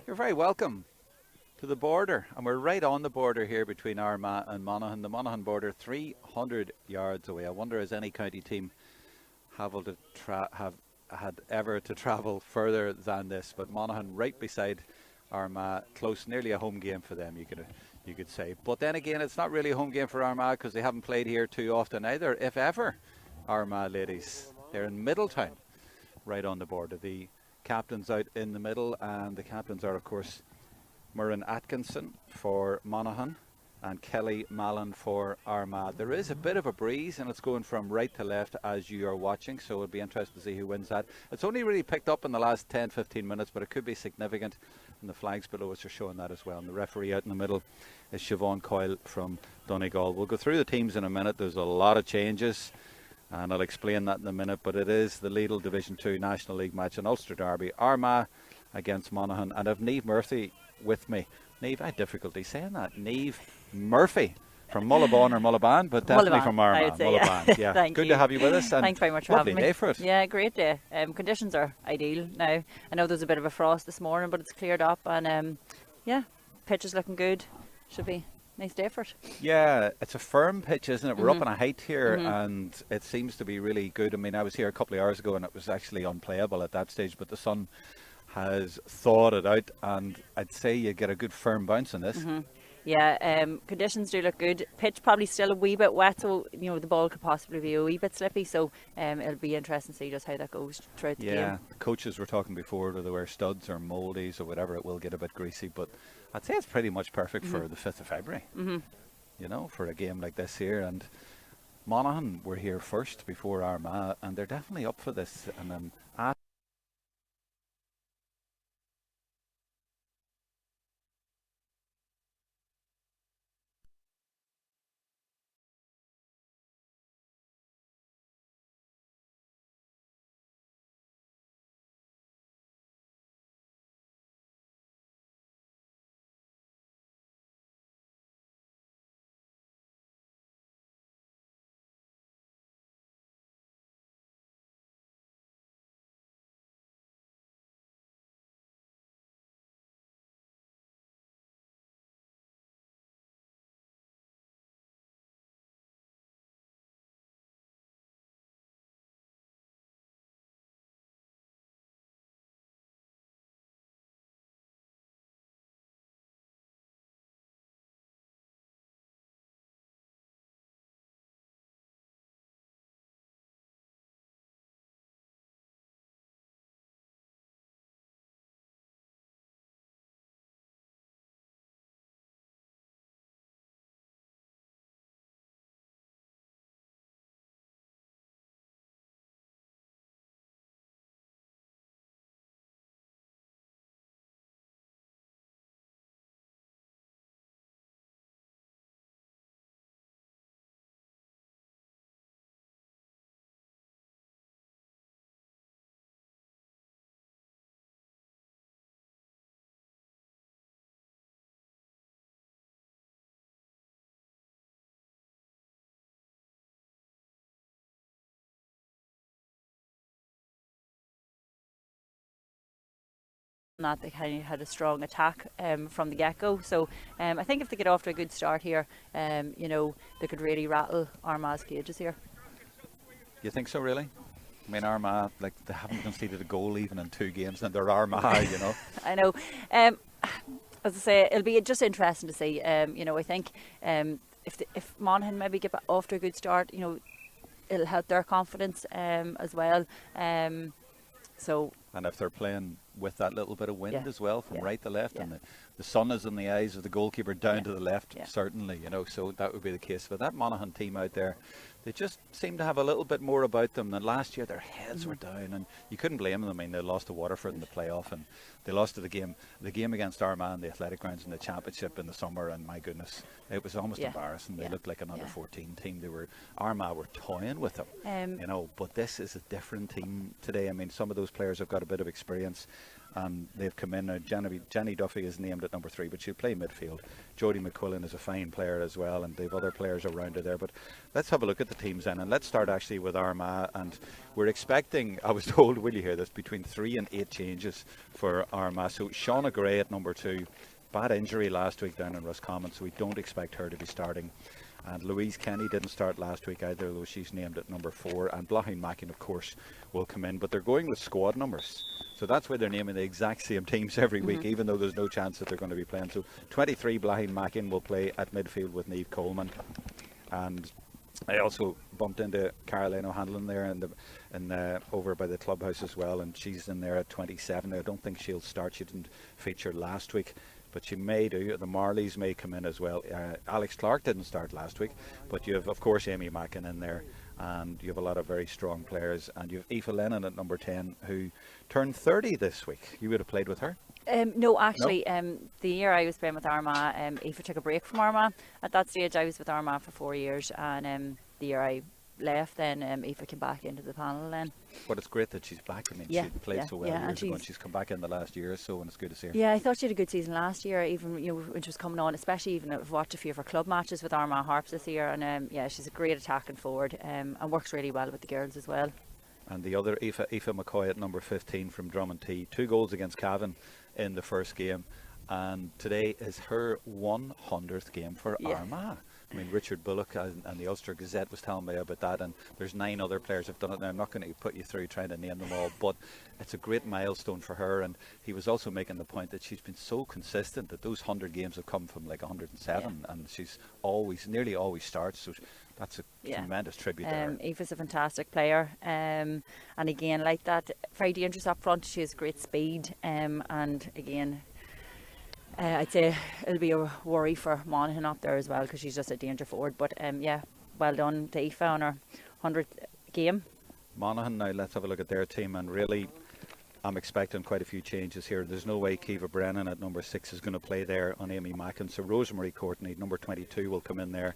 You're very welcome to the border, and we're right on the border here between Armagh and Monaghan. The Monaghan border, 300 yards away. I wonder has any county team have had ever to travel further than this? But Monaghan, right beside Armagh, close, nearly a home game for them. You could say. But then again, it's not really a home game for Armagh because they haven't played here too often either, if ever. Armagh ladies, they're in Middletown, right on the border. The captains out in the middle, and the captains are, of course, Murren Atkinson for Monaghan and Kelly Mallon for Armagh. There is a bit of a breeze, and it's going from right to left as you are watching, so it'll be interesting to see who wins that. It's only really picked up in the last 10-15 minutes, but it could be significant, and the flags below us are showing that as well. And the referee out in the middle is Siobhan Coyle from Donegal. We'll go through the teams in a minute. There's a lot of changes, and I'll explain that in a minute, but it is the Lidl Division 2 National League match in Ulster Derby, Armagh against Monaghan. And I've Niamh Murphy with me. Niamh, I had difficulty saying that. Niamh Murphy from Mullabon or Mullaban, but definitely from Armagh. Mullaban, yeah. Thank Good you. to have you with us. And thanks very much for having me. Lovely day for it. Yeah, great day. Conditions are ideal now. I know there's a bit of a frost this morning, but it's cleared up, and yeah, pitch is looking good. Should be a nice day for it. Yeah, it's a firm pitch, isn't it? We're up on a height here, and it seems to be really good. I mean, I was here a couple of hours ago, and it was actually unplayable at that stage, but the sun has thawed it out, and I'd say you get a good firm bounce in this. Yeah, conditions do look good. Pitch probably still a wee bit wet, so the ball could possibly be a wee bit slippy. So it'll be interesting to see just how that goes throughout the game. Yeah, the coaches were talking before whether they wear studs or moldies or whatever. It will get a bit greasy, but I'd say it's pretty much perfect for the 5th of February. For a game like this here. And Monaghan were here first before Armagh, and they're definitely up for this. And That they kind of had a strong attack from the get-go. So I think if they get off to a good start here, they could really rattle Armagh's cages here. you think so, really? I mean, Armagh, they haven't conceded a goal even in 2 games, and they're Armagh, I know. As I say, it'll be just interesting to see. I think if Monaghan maybe get off to a good start, it'll help their confidence as well. And if they're playing with that little bit of wind as well from right to left, and the sun is in the eyes of the goalkeeper down to the left, certainly, so that would be the case. But that Monaghan team out there, they just seem to have a little bit more about them than last year. Their heads were down, and you couldn't blame them. I mean, they lost to Waterford in the playoff, and they lost to the game against Armagh in the Athletic Grounds in the Championship in the summer, and my goodness, it was almost embarrassing. They looked like an under 14 team. Armagh were toying with them, but this is a different team today. I mean, some of those players have got a bit of experience, and they've come in. Jenny Duffy is named at number 3, but she'll play midfield. Jodie McQuillan is a fine player as well, and they've other players around her there. But let's have a look at the teams then, and let's start actually with Armagh. And we're expecting, I was told, will you hear this, between 3 and 8 changes for Armagh. So Shauna Gray at number 2, bad injury last week down in Roscommon, so we don't expect her to be starting. And Louise Kenny didn't start last week either, though she's named at number 4. And Blahin Mackin, of course, will come in. But they're going with squad numbers. So that's why they're naming the exact same teams every week, even though there's no chance that they're going to be playing. So 23, Blahin Mackin will play at midfield with Niamh Coleman. And I also bumped into Caroline O'Hanlon there over by the clubhouse as well. And she's in there at 27. I don't think she'll start. She didn't feature last week, but she may do. The Marleys may come in as well. Alex Clark didn't start last week, but you have, of course, Amy Mackin in there, and you have a lot of very strong players. And you have Aoife Lennon at number 10, who turned 30 this week. You would have played with her? No, actually, the year I was playing with Armagh, Aoife took a break from Armagh. At that stage, I was with Armagh for 4 years, and the year I left, then Aoife came back into the panel then. But it's great that she's back. I mean, she played so well years ago, and she's come back in the last year or so, and it's good to see her. Yeah, I thought she had a good season last year, even when she was coming on, especially even I've watched a few of her club matches with Armagh Harps this year, and she's a great attacking forward, and works really well with the girls as well. And the other, Aoife McCoy at number 15 from Drummond 2 goals against Cavan in the first game, and today is her 100th game for Armagh. I mean, Richard Bullock and the Ulster Gazette was telling me about that, and there's 9 other players have done it. Now, I'm not going to put you through trying to name them all, but it's a great milestone for her. And he was also making the point that she's been so consistent that those 100 games have come from like 107, and she's nearly always starts. So that's a tremendous tribute there. Aoife's a fantastic player, and again, like that, very dangerous up front. She has great speed, and again, I'd say it'll be a worry for Monaghan up there as well, because she's just a danger forward. But well done to Aoife on her 100th game. Monaghan, now let's have a look at their team, and really I'm expecting quite a few changes here. There's no way Kiva Brennan at number 6 is going to play there on Amy Mackin, so Rosemary Courtney, number 22, will come in there.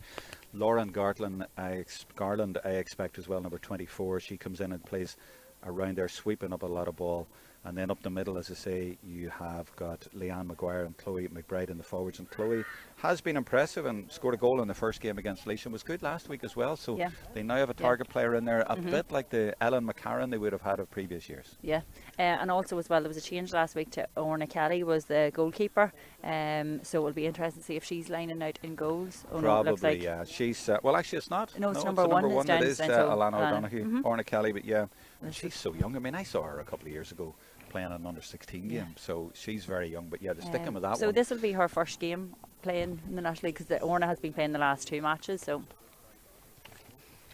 Lauren Garland I expect as well, number 24. She comes in and plays around there, sweeping up a lot of ball. And then up the middle, as I say, you have got Leanne Maguire and Chloe McBride in the forwards. And Chloe has been impressive and scored a goal in the first game against Laois and was good last week as well. So they now have a target player in there, a bit like the Ellen McCarran they would have had of previous years. Yeah, and also as well, there was a change last week to Orna Kelly was the goalkeeper. So it'll be interesting to see if she's lining out in goals. Probably, yeah. She's, well, actually it's not. No, it's number one. It is Alana O'Donoghue, Orna Kelly, but yeah. And she's so young. I mean, I saw her a couple of years ago playing an under-16 game, so she's very young. But yeah, to stick him with that one. So this will be her first game playing in the National League, because Orna has been playing the last 2 matches. So.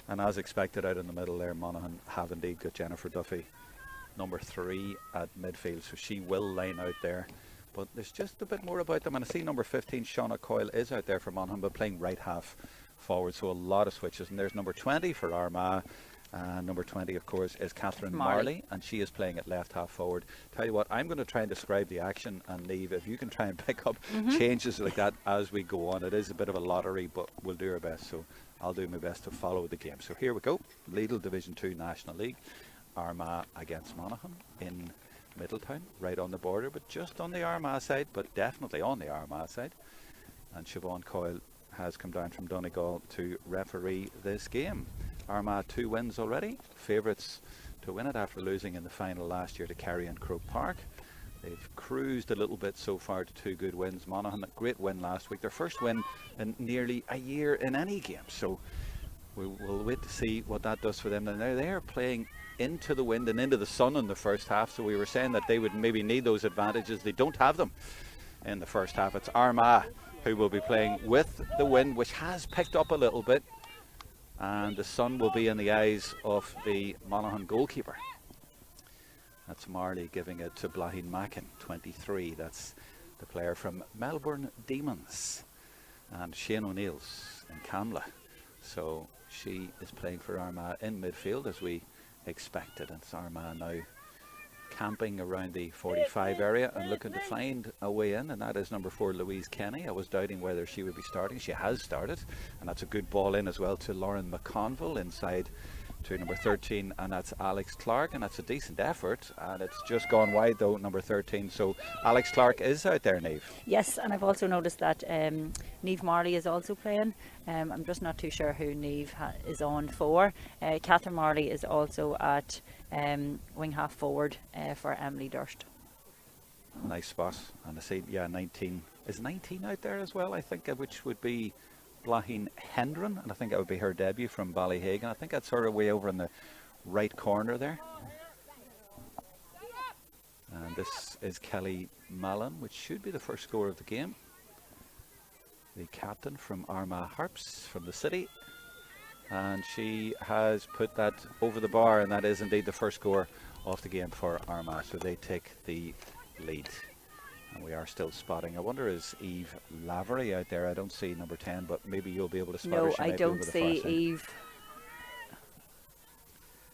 And as expected, out in the middle there, Monaghan have indeed got Jennifer Duffy, number 3 at midfield, so she will line out there. But there's just a bit more about them, and I see number 15, Shauna Coyle, is out there for Monaghan, but playing right half forward, so a lot of switches. And there's number 20 for Armagh. Number 20, of course, is Catherine Marley, and she is playing at left half forward. Tell you what, I'm going to try and describe the action, and Niamh, if you can try and pick up changes like that as we go on. It is a bit of a lottery, but we'll do our best, so I'll do my best to follow the game. So here we go. Lidl Division 2 National League. Armagh against Monaghan in Middletown, right on the border, but just on the Armagh side, but definitely on the Armagh side. And Siobhan Coyle has come down from Donegal to referee this game. Armagh 2 wins already, favourites to win it after losing in the final last year to Kerry and Croke Park. They've cruised a little bit so far to 2 good wins. Monaghan, a great win last week, their first win in nearly a year in any game, so we'll wait to see what that does for them. And now they're playing into the wind and into the sun in the first half, so we were saying that they would maybe need those advantages. They don't have them in the first half. It's Armagh who will be playing with the wind, which has picked up a little bit, and the sun will be in the eyes of the Monaghan goalkeeper. That's Marley giving it to Blahin Mackin, 23. That's the player from Melbourne Demons. And Shane O'Neill's in Camla. So she is playing for Armagh in midfield as we expected. And it's Armagh now camping around the 45 area and looking to find a way in, and that is number 4, Louise Kenny. I was doubting whether she would be starting. She has started, and that's a good ball in as well to Lauren McConville inside to number 13, and that's Alex Clark, and that's a decent effort, and it's just gone wide though, number 13. So Alex Clark is out there, Niamh. Yes, and I've also noticed that Niamh Marley is also playing. I'm just not too sure who Niamh is on for. Catherine Marley is also at wing half forward for Emily Durst. Nice spot. And I see, yeah, 19. Is 19 out there as well, I think, which would be Blahin Hendren, and I think that would be her debut from Ballyhagan. I think that's sort of way over in the right corner there. And this is Kelly Mallon, which should be the first score of the game. The captain from Armagh Harps from the city. And she has put that over the bar, and that is indeed the first score of the game for Armagh. So they take the lead. And we are still spotting. I wonder, is Eve Lavery out there? I don't see number 10, but maybe you'll be able to spot her. No, She I might be over don't the see far side. Eve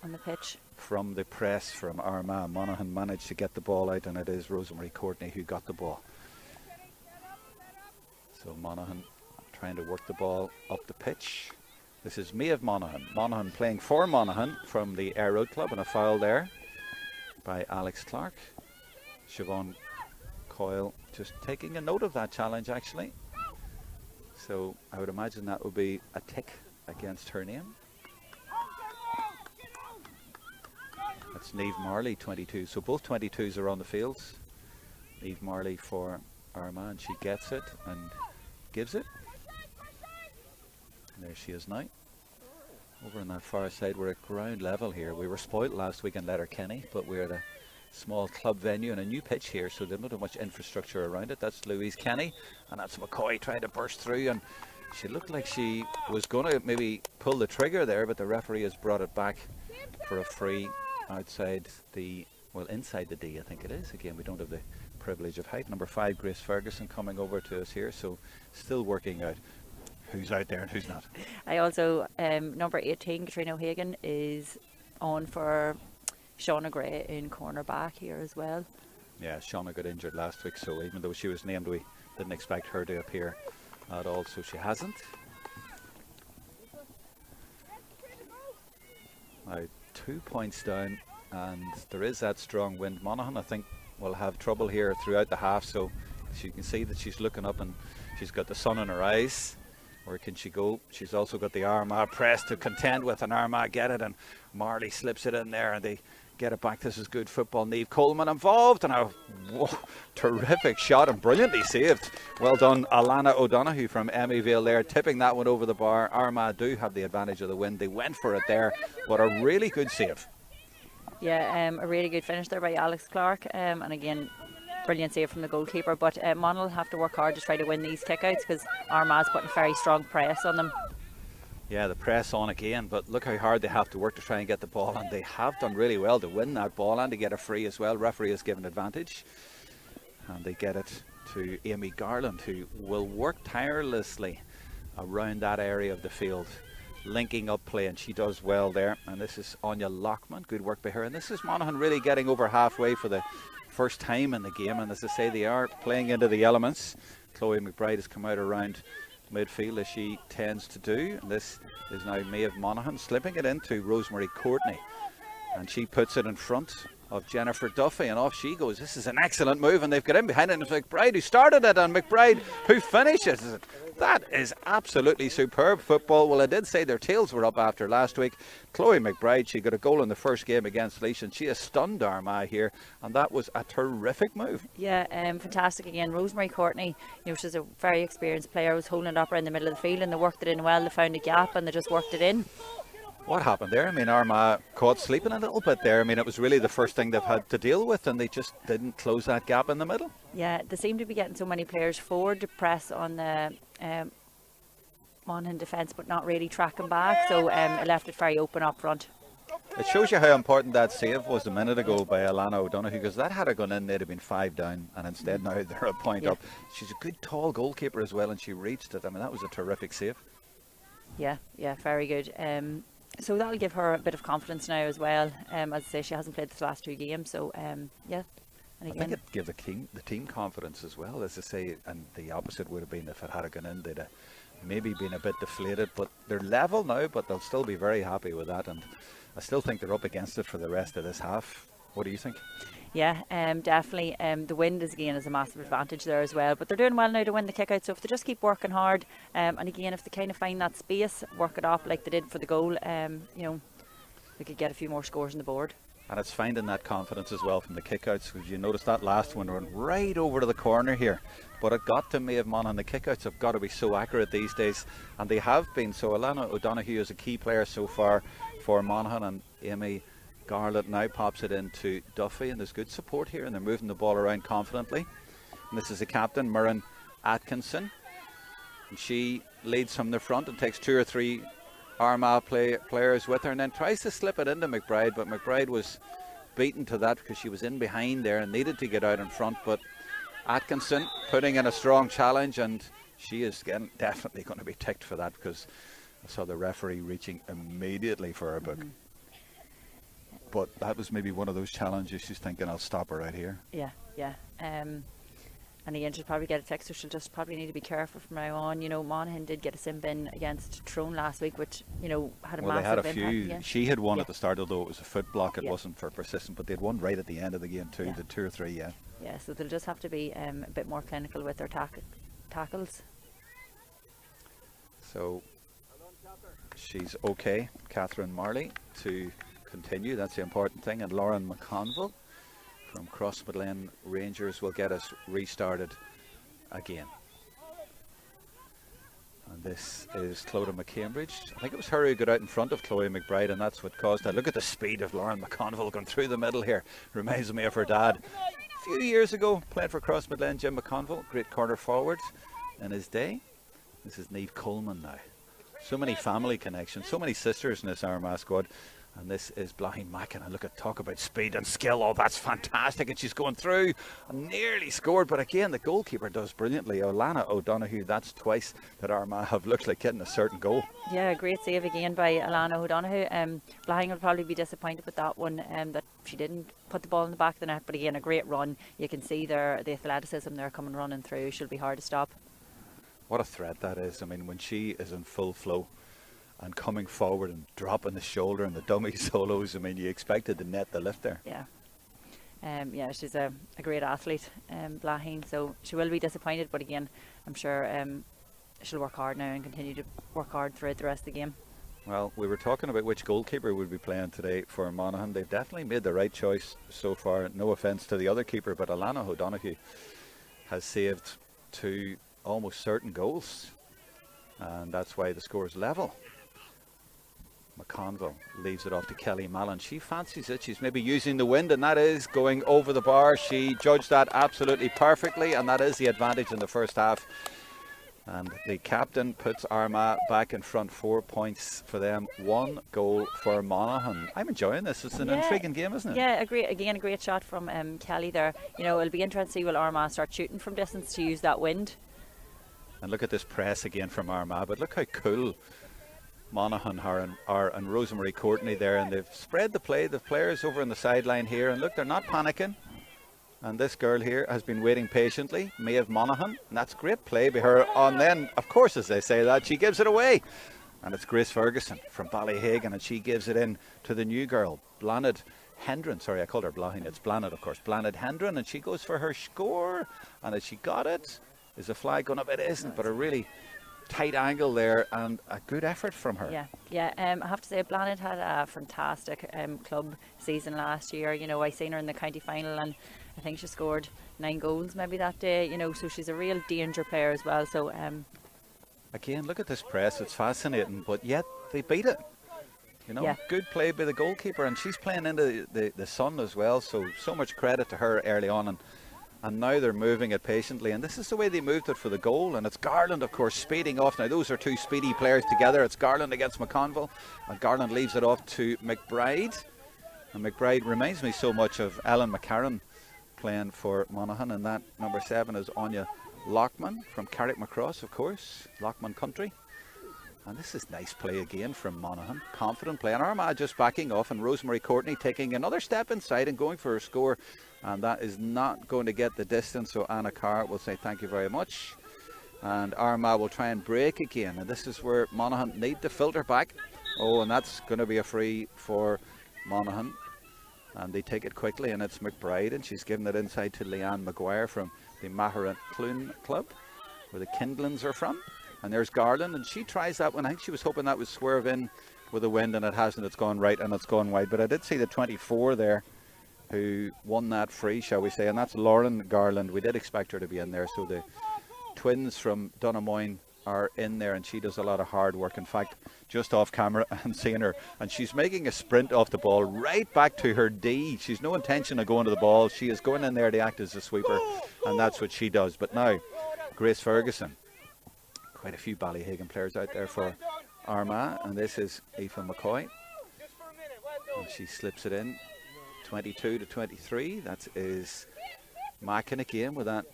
on the pitch. From the press from Armagh, Monaghan managed to get the ball out, and it is Rosemary Courtney who got the ball. So Monaghan trying to work the ball up the pitch. This is Maeve Monaghan. Monaghan playing for Monaghan from the Air Road Club, and a foul there by Alex Clark. Siobhan Coyle just taking a note of that challenge, actually. So I would imagine that would be a tick against her name. That's Niamh Marley, 22. So both 22s are on the fields. Niamh Marley for Armagh, and she gets it and gives it. And there she is now. Over on that far side, we're at ground level here. We were spoilt last week in Letterkenny, but we're at a small club venue and a new pitch here, so they don't have much infrastructure around it. That's Louise Kenny, and that's McCoy trying to burst through, and she looked like she was going to maybe pull the trigger there, but the referee has brought it back for a free outside the, well, inside the D, I think it is. Again, we don't have the privilege of height. Number 5, Grace Ferguson, coming over to us here, so still working out who's out there and who's not. I also, number 18, Katrina O'Hagan, is on for Shauna Gray in corner back here as well. Yeah, Shauna got injured last week, so even though she was named, we didn't expect her to appear at all, so she hasn't. Now 2 points down, and there is that strong wind. Monaghan, I think, will have trouble here throughout the half, so you can see that she's looking up and she's got the sun in her eyes. Where can she go? She's also got the Armagh press to contend with, and Armagh get it, and Marley slips it in there, and they get it back. This is good football. Niamh Coleman involved, and a terrific shot, and brilliantly saved. Well done, Alana O'Donoghue from Emmyvale there, tipping that one over the bar. Armagh do have the advantage of the wind. They went for it there, but a really good save. Yeah, a really good finish there by Alex Clark, and again, brilliant save from the goalkeeper. But Monaghan will have to work hard to try to win these kickouts, because Armagh's putting a very strong press on them. Yeah, the press on again, but look how hard they have to work to try and get the ball, and they have done really well to win that ball and to get a free as well. Referee has given advantage, and they get it to Amy Garland, who will work tirelessly around that area of the field, linking up play, and she does well there. And this is Anya Lockman, good work by her, and this is Monaghan really getting over halfway for the first time in the game, and as I say, they are playing into the elements. Chloe McBride has come out around midfield as she tends to do, and this is now Maeve Monaghan slipping it into Rosemary Courtney, and she puts it in front of Jennifer Duffy, and off she goes. This is an excellent move, and they've got in behind it, and it's McBride who started it, and McBride who finishes it. That is absolutely superb football. Well, I did say their tails were up after last week. Chloe McBride, she got a goal in the first game against Laois, and she has stunned Armagh here, and that was a terrific move. Yeah, fantastic again. Rosemary Courtney, she's a very experienced player, was holding it up around the middle of the field, and they worked it in well. They found a gap and they just worked it in. What happened there? I mean, Armagh caught sleeping a little bit there. I mean, it was really the first thing they've had to deal with, and they just didn't close that gap in the middle. Yeah, they seem to be getting so many players forward to press on the Monaghan defence, but not really tracking back, so it left it very open up front. It shows you how important that save was a minute ago by Alana O'Donoghue, because that had gone in, they'd have been 5 down, and instead now they're a point up. She's a good tall goalkeeper as well, and she reached it. I mean, that was a terrific save. Yeah, very good. So that'll give her a bit of confidence now as well. As I say, she hasn't played the last 2 games, so yeah. And again, I think it gave the team confidence as well, as I say, and the opposite would have been if it had gone in, they'd have maybe been a bit deflated, but they're level now, but they'll still be very happy with that, and I still think they're up against it for the rest of this half. What do you think? Yeah, definitely. The wind is a massive advantage there as well. But they're doing well now to win the kick out. So if they just keep working hard, and again, if they kind of find that space, work it up like they did for the goal, they could get a few more scores on the board. And it's finding that confidence as well from the kickouts. Because you notice that last one went right over to the corner here. But it got to Maeve Monaghan. The kickouts have got to be so accurate these days. And they have been. So Alana O'Donoghue is a key player so far for Monaghan. And Amy Garlett now pops it into Duffy. And there's good support here. And they're moving the ball around confidently. And this is the captain, Murren Atkinson. And she leads from the front and takes 2 or 3 Armagh players with her, and then tries to slip it into McBride, but McBride was beaten to that because she was in behind there and needed to get out in front. But Atkinson putting in a strong challenge, and she is definitely going to be ticked for that, because I saw the referee reaching immediately for her book. But that was maybe one of those challenges she's thinking, I'll stop her right here. Yeah. And again, she'll probably get a text, so she'll just probably need to be careful from now on. Monaghan did get a sin bin against Tyrone last week, which, had a massive impact. Well, they had a few. Yeah. She had one at the start, although it was a foot block. It Yeah. wasn't for persistent, but they'd one right at the end of the game too. Yeah. The 2 or 3, yeah. Yeah, so they'll just have to be a bit more clinical with their tackles. So she's okay, Catherine Marley, to continue. That's the important thing. And Lauren McConville from Crossmaglen Rangers will get us restarted again. And this is Clodagh McCambridge. I think it was her who got out in front of Chloe McBride, and that's what caused that. Look at the speed of Lauren McConville going through the middle here. Reminds me of her dad. A few years ago, played for Crossmaglen, Jim McConville, great corner forward in his day. This is Niamh Coleman now. So many family connections, so many sisters in this Armagh squad. And this is Blahin Mackin. And look at, talk about speed and skill. Oh, that's fantastic. And she's going through and nearly scored. But again, the goalkeeper does brilliantly. Alana O'Donoghue, that's twice that Armagh have looked like getting a certain goal. Yeah, great save again by Alana O'Donoghue. Blahin will probably be disappointed with that one, that she didn't put the ball in the back of the net. But again, a great run. You can see there the athleticism there coming running through. She'll be hard to stop. What a threat that is. I mean, when she is in full flow and coming forward and dropping the shoulder and the dummy solos, I mean, you expected the net to lift there. Yeah, she's a great athlete, Blahin, so she will be disappointed, but again, I'm sure she'll work hard now and continue to work hard throughout the rest of the game. Well, we were talking about which goalkeeper would be playing today for Monaghan. They've definitely made the right choice so far. No offence to the other keeper, but Alana O'Donoghue has saved 2 almost certain goals, and that's why the score is level. McConville leaves it off to Kelly Mallon. She fancies it. She's maybe using the wind, and that is going over the bar. She judged that absolutely perfectly, and that is the advantage in the first half. And the captain puts Armagh back in front. 4 points for them, 1 goal for Monaghan. I'm enjoying this. It's an intriguing game, isn't it? Yeah, a great shot from Kelly there. It'll be interesting to see will Armagh start shooting from distance to use that wind. And look at this press again from Armagh, but look how cool Monaghan are, and Rosemary Courtney there, and they've spread the play. The players over on the sideline here, and look, they're not panicking. And this girl here has been waiting patiently, Maeve Monaghan, and that's great play by her. And then, of course, as they say that, she gives it away. And it's Grace Ferguson from Ballyhagan, and she gives it in to the new girl, Blanid Hendren. Sorry, I called her Blahin. It's Blanid, of course. Blanid Hendren, and she goes for her score. And as she got it, is the flag going up? It isn't, but a really tight angle there, and a good effort from her. I have to say Blanid had a fantastic club season last year. I seen her in the county final, and I think she scored 9 goals maybe that day, so she's a real danger player as well. So again, look at this press. It's fascinating, but yet they beat it. Good play by the goalkeeper, and she's playing into the sun as well, so much credit to her early on. And now they're moving it patiently, and this is the way they moved it for the goal. And it's Garland, of course, speeding off. Now those are 2 speedy players together. It's Garland against McConville, and Garland leaves it off to McBride. And McBride reminds me so much of Ellen McCarran playing for Monaghan, and that number 7 is Anya Lockman from Carrickmacross, of course, Lockman country. And this is nice play again from Monaghan, confident play, and Armagh just backing off, and Rosemary Courtney taking another step inside and going for her score, and that is not going to get the distance, so Anna Carr will say thank you very much. And Armagh will try and break again, and this is where Monaghan need to filter back. Oh, and that's going to be a free for Monaghan. And they take it quickly, and it's McBride, and she's given it inside to Leanne Maguire from the Maharan Clune Club, where the Kindlins are from. And there's Garland, and she tries that one. I think she was hoping that would swerve in with the wind, and it hasn't. It's gone right, and it's gone wide. But I did see the 24 there who won that free, shall we say, and that's Lauren Garland. We did expect her to be in there, so the twins from Donamoyne are in there, and she does a lot of hard work. In fact, just off camera I'm seeing her, and she's making a sprint off the ball right back to her D. She's no intention of going to the ball. She is going in there to act as a sweeper, and that's what she does. But now Grace Ferguson, quite a few Ballyhagan players out there for Armagh, and this is Aoife McCoy, and she slips it in 22 to 23. That is Mackin again with that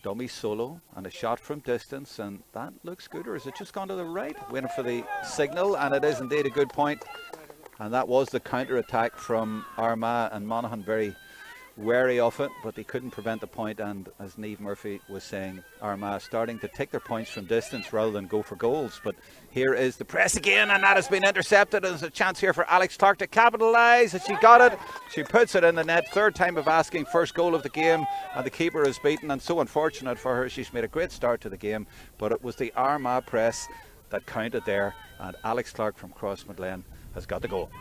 dummy solo and a shot from distance, and that looks good. Or is it just gone to the right? Waiting for the signal, and it is indeed a good point. And that was the counter attack from Armagh, and Monaghan very wary of it, but they couldn't prevent the point. And as Niamh Murphy was saying, Armagh starting to take their points from distance rather than go for goals. But here is the press again, and that has been intercepted. There's a chance here for Alex Clark to capitalise, and she got it. She puts it in the net. Third time of asking, first goal of the game, and the keeper is beaten. And so unfortunate for her, she's made a great start to the game, but it was the Armagh press that counted there, and Alex Clark from Crossmaglen has got the goal.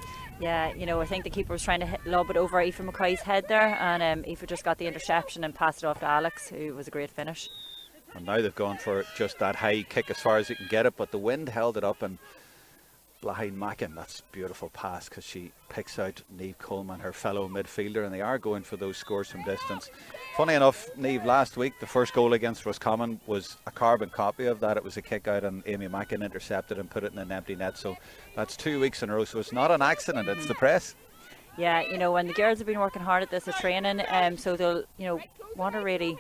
Yeah, you know, I think the keeper was trying to lob it over Aoife McCoy's head there, and Aoife just got the interception and passed it off to Alex, who was a great finish. And now they've gone for just that high kick as far as you can get it, but the wind held it up, and Blahin Mackin, that's a beautiful pass, because she picks out Niamh Coleman, her fellow midfielder, and they are going for those scores from distance. Funny enough, Niamh, last week the first goal against Roscommon was a carbon copy of that. It was a kick out, and Amy Mackin intercepted and put it in an empty net. So that's 2 weeks in a row, so it's not an accident, it's the press. Yeah, you know, and the girls have been working hard at this at training, so they'll, you know, want to really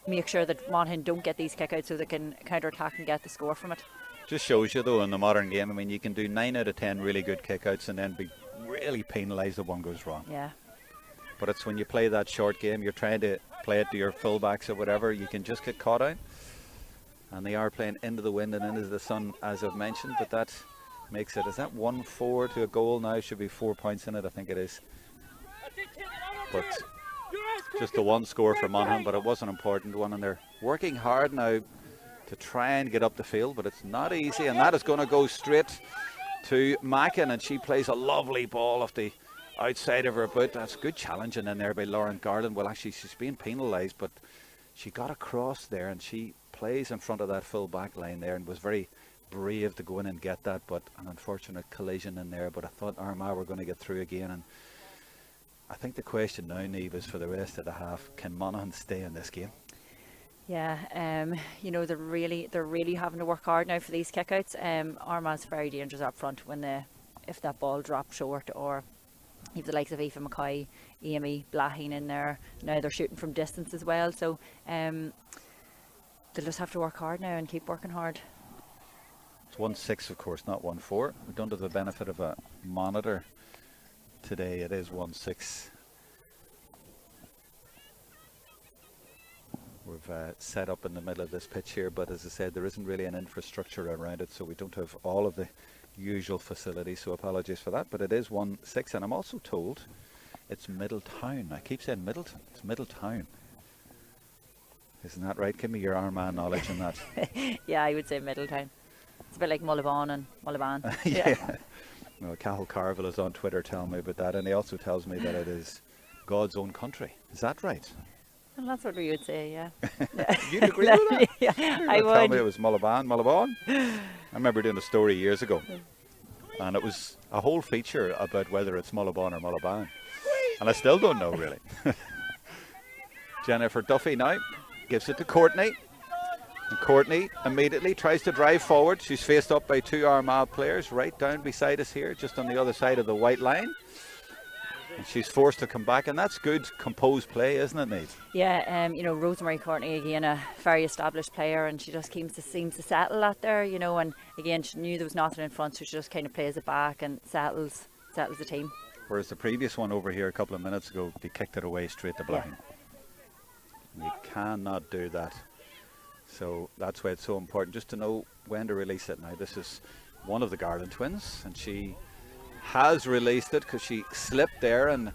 make sure that Monaghan don't get these kickouts so they can counter-attack and get the score from it. Just shows you, though, in the modern game, I mean, you can do 9 out of 10 really good kickouts and then be really penalised if one goes wrong. Yeah. But it's when you play that short game, you're trying to play it to your fullbacks or whatever, you can just get caught out. And they are playing into the wind and into the sun, as I've mentioned, but that makes it, is that 1-4 to a goal now? Should be 4 points in it, I think it is. But just the one score for Monaghan, but it was an important one, and they're working hard now to try and get up the field, but it's not easy, and that is going to go straight to Mackin, and she plays a lovely ball off the outside of her boot. That's good challenging in there by Lauren Garland. Well, actually, she's being penalised, but she got across there, and she plays in front of that full back line there, and was very brave to go in and get that, but an unfortunate collision in there. But I thought Armagh were going to get through again, and I think the question now, Niamh, is for the rest of the half, can Monaghan stay in this game? Yeah, you know, they're really having to work hard now for these kickouts. Armagh's very dangerous up front when if that ball drops short, or if the likes of Aoife McCoy, Amy, Blahin in there. Now they're shooting from distance as well, so they'll just have to work hard now and keep working hard. It's 1-6, of course, not 1-4. We don't have the benefit of a monitor today. It is 1-6. We've set up in the middle of this pitch here, but as I said, there isn't really an infrastructure around it, so we don't have all of the usual facilities, so apologies for that. But it is 1-6, and I'm also told it's Middletown. I keep saying Middleton, it's Middletown. Isn't that right? Give me your Armagh knowledge on that. Yeah, I would say Middletown. It's a bit like Monaghan and Monaghan. Yeah. Well, Cathal Carville is on Twitter telling me about that, and he also tells me that it is God's own country. Is that right? Well, that's what we would say, yeah. You'd agree with that? Yeah, I would. Tell me it was Monaghan. I remember doing a story years ago, and it was a whole feature about whether it's Monaghan or Monaghan, and I still don't know really. Jennifer Duffy now gives it to Courtney, and Courtney immediately tries to drive forward. She's faced up by two Armagh players right down beside us here, just on the other side of the white line. And she's forced to come back, and that's good composed play, isn't it, Niamh? Yeah, you know, Rosemary Courtney, again, a very established player, and she just seems to settle that there, you know, and again, she knew there was nothing in front, so she just kind of plays it back and settles the team. Whereas the previous one over here a couple of minutes ago, they kicked it away straight to Blahin. Yeah. You cannot do that. So that's why it's so important just to know when to release it now. This is one of the Garland twins, and she has released it because she slipped there, and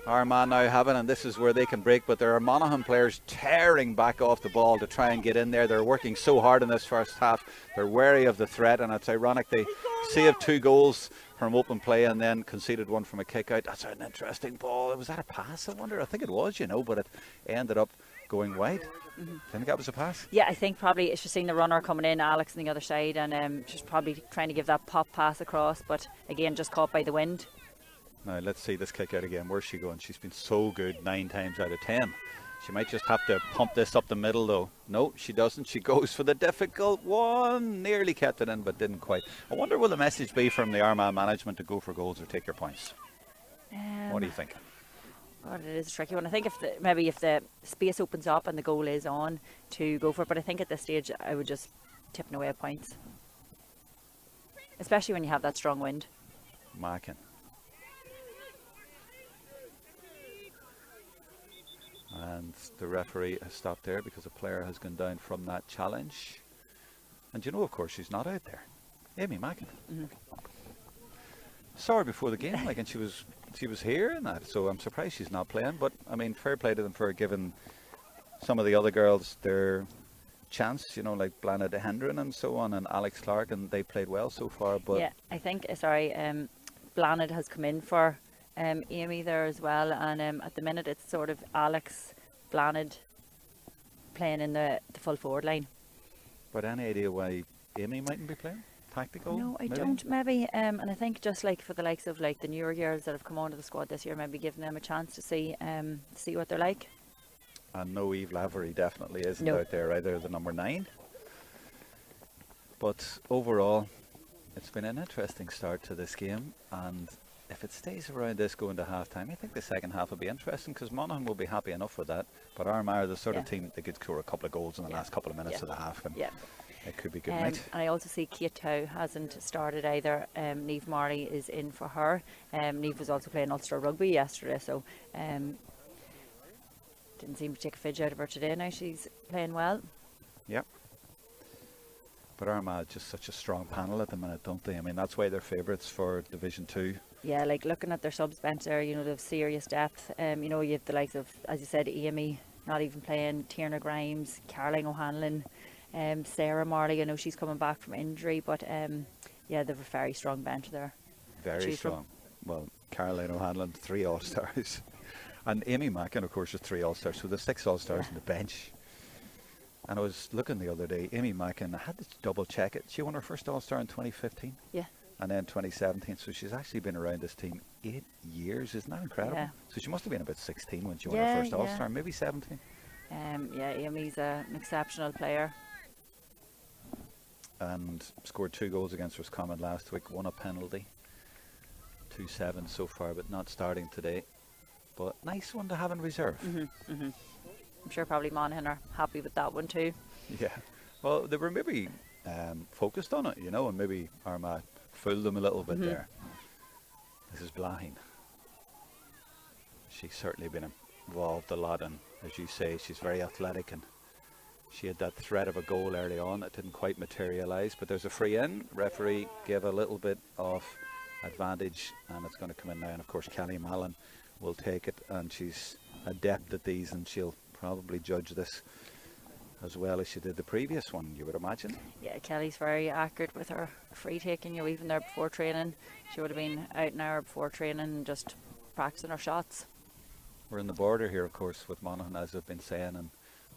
Armagh now have it, and this is where they can break, but there are Monaghan players tearing back off the ball to try and get in there. They're working so hard in this first half. They're wary of the threat, and it's ironic they saved 2 goals from open play and then conceded 1 from a kick out. That's an interesting ball. Was that a pass, I wonder? I think it was, but it ended up going wide. Do you think that was a pass? Yeah, I think probably she's seen the runner coming in, Alex on the other side, and she's probably trying to give that pop pass across, but again, just caught by the wind. Now let's see this kick out again. Where's she going? She's been so good 9 times out of 10. She might just have to pump this up the middle though. No, she doesn't. She goes for the difficult one. Nearly kept it in, but didn't quite. I wonder will the message be from the Armagh management to go for goals or take your points? What do you think? God, it is a tricky one. I think maybe if the space opens up and the goal is on, to go for it. But I think at this stage I would just tipping away at points, especially when you have that strong wind. Mackin. And the referee has stopped there because a player has gone down from that challenge. And of course, she's not out there. Amy Mackin. Saw her before the game, and she was here and that. So I'm surprised she's not playing. But I mean, fair play to them for giving some of the other girls their chance. Like Blana de Hendren and so on, and Alex Clark, and they played well so far. But yeah, I think Blana has come in for Amy there as well, and at the minute it's sort of Alex, Blanid playing in the full forward line. But any idea why Amy mightn't be playing? Tactical? No, I maybe? don't. Maybe, and I think just like for the likes of the newer girls that have come onto the squad this year, maybe giving them a chance to see what they're like. And no, Eve Lavery definitely isn't out there either, the number 9. But overall, it's been an interesting start to this game, and if it stays around this going to half time, I think the second half will be interesting because Monaghan will be happy enough with that. But Armagh are the sort of team that could score a couple of goals in the last couple of minutes of the half, and it could be good night. And I also see Kate Howe hasn't started either. Niamh Marley is in for her. Niamh was also playing Ulster Rugby yesterday, so didn't seem to take a fidge out of her today. Now she's playing well. Yep. But Armagh is just such a strong panel at the minute, don't they? I mean, that's why they're favourites for Division 2. Yeah, looking at their subs bench there, they have serious depth. You have the likes of, as you said, Amy not even playing, Tierna Grimes, Caroline O'Hanlon, Sarah Marley. I know she's coming back from injury, but they have a very strong bench there. Very strong. Well, Caroline O'Hanlon, 3 All-Stars. And Amy Mackin, of course, is 3 All-Stars. So there's 6 All-Stars in the bench. And I was looking the other day, Amy Mackin, I had to double check it. She won her first All-Star in 2015. Yeah. And then 2017. So she's actually been around this team 8 years. Isn't that incredible? Yeah. So she must have been about 16 when she won her first All-Star, maybe 17. Amy's an exceptional player. And scored 2 goals against Roscommon last week, 1 a penalty. 2-7 so far, but not starting today. But nice one to have in reserve. I'm sure probably Monaghan are happy with that one too. Yeah. Well, they were maybe focused on it, and maybe Armagh fooled them a little bit there. This is Blahin. She's certainly been involved a lot, and as you say, she's very athletic, and she had that threat of a goal early on that didn't quite materialise, but there's a free in. Referee gave a little bit of advantage, and it's going to come in now, and of course Kelly Mallon will take it, and she's adept at these, and she'll probably judge this as well as she did the previous one, you would imagine. Yeah, Kelly's very accurate with her free taking. Even there before training, she would have been out an hour before training and just practicing her shots. We're in the border here, of course, with Monaghan, as I've been saying, and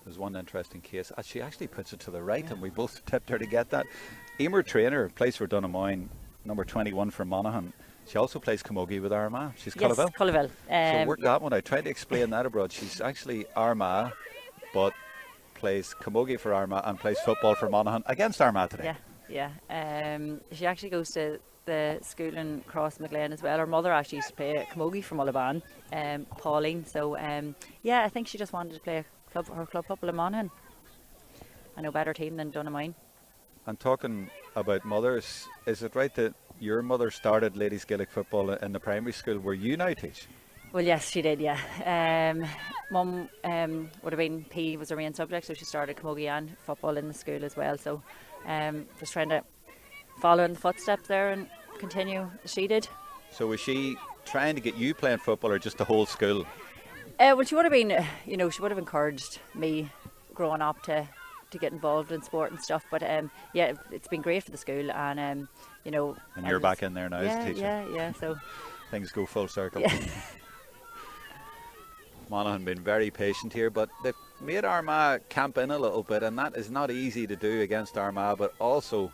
there's one interesting case. She actually puts it to the right, and we both tipped her to get that. Emer Trainer plays for Donamoyne, number 21 for Monaghan. She also plays camogie with Armagh. She's Cullivel. Yes, Cullivel. So work that one out. Tried to explain that abroad. She's actually Armagh, but plays camogie for Armagh and plays football for Monaghan against Armagh today. Yeah. She actually goes to the school in Crossmaglen as well. Her mother actually used to play camogie for Monaghan, Pauline. So I think she just wanted to play her club football in Monaghan. I know better team than Donamoyne. And talking about mothers, is it right that your mother started ladies Gaelic football in the primary school where you now teach? Well, yes, she did, yeah. Mum would have been PE was her main subject, so she started camogie and football in the school as well. So just trying to follow in the footsteps there and continue as she did. So was she trying to get you playing football or just the whole school? Well, she would have been, she would have encouraged me growing up to get involved in sport and stuff. But yeah, it's been great for the school, and And you're back in there now as a teacher. Yeah. So Things go full circle. yeah. Monaghan been very patient here, but they've made Armagh camp in a little bit, and that is not easy to do against Armagh, but also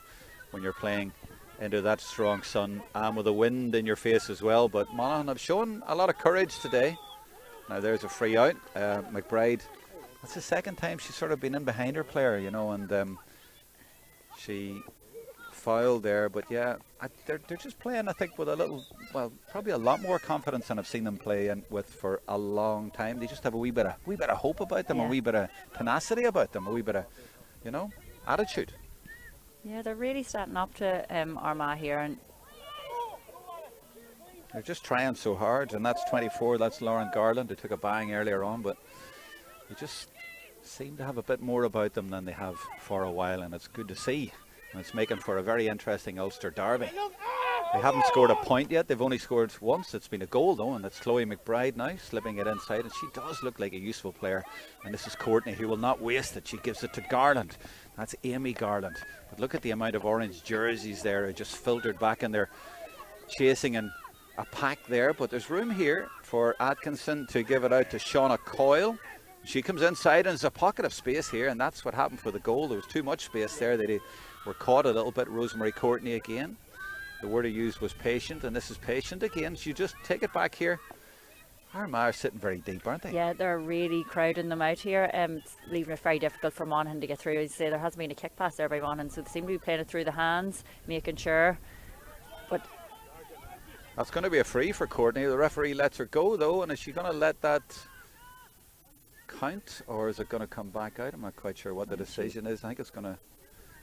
when you're playing into that strong sun and with the wind in your face as well. But Monaghan have shown a lot of courage today. Now there's a free out. McBride, that's the second time she's sort of been in behind her player, and she fouled there. But yeah, they're just playing, I think, with a little, well, probably a lot more confidence than I've seen them play with for a long time. They just have a wee bit of hope about them, a wee bit of tenacity about them, a wee bit of, attitude. Yeah, they're really starting up to Armagh here, and they're just trying so hard. And that's 24. That's Lauren Garland, who took a bang earlier on, but they just seem to have a bit more about them than they have for a while, and it's good to see. And it's making for a very interesting Ulster derby. They haven't scored a point yet. They've only scored once. It's been a goal though, and it's Chloe McBride now slipping it inside, and she does look like a useful player. And this is Courtney, who will not waste it. She gives it to Garland. That's Amy Garland. But look at the amount of orange jerseys there, just filtered back, and they're chasing in a pack there. But there's room here for Atkinson to give it out to Shauna Coyle. She comes inside, and there's a pocket of space here, and that's what happened for the goal. There was too much space there. They were caught a little bit. Rosemary Courtney again. The word I used was patient, and this is patient again. You just take it back here. Armagh are sitting very deep, aren't they? yeah, they're really crowding them out here. It's leaving it very difficult for Monaghan to get through. As you say, there hasn't been a kick pass there by Monaghan, so they seem to be playing it through the hands, making sure. But that's going to be a free for Courtney. The referee lets her go though, and is she going to let that count, or is it going to come back out? I'm not quite sure what the decision is. I think it's going to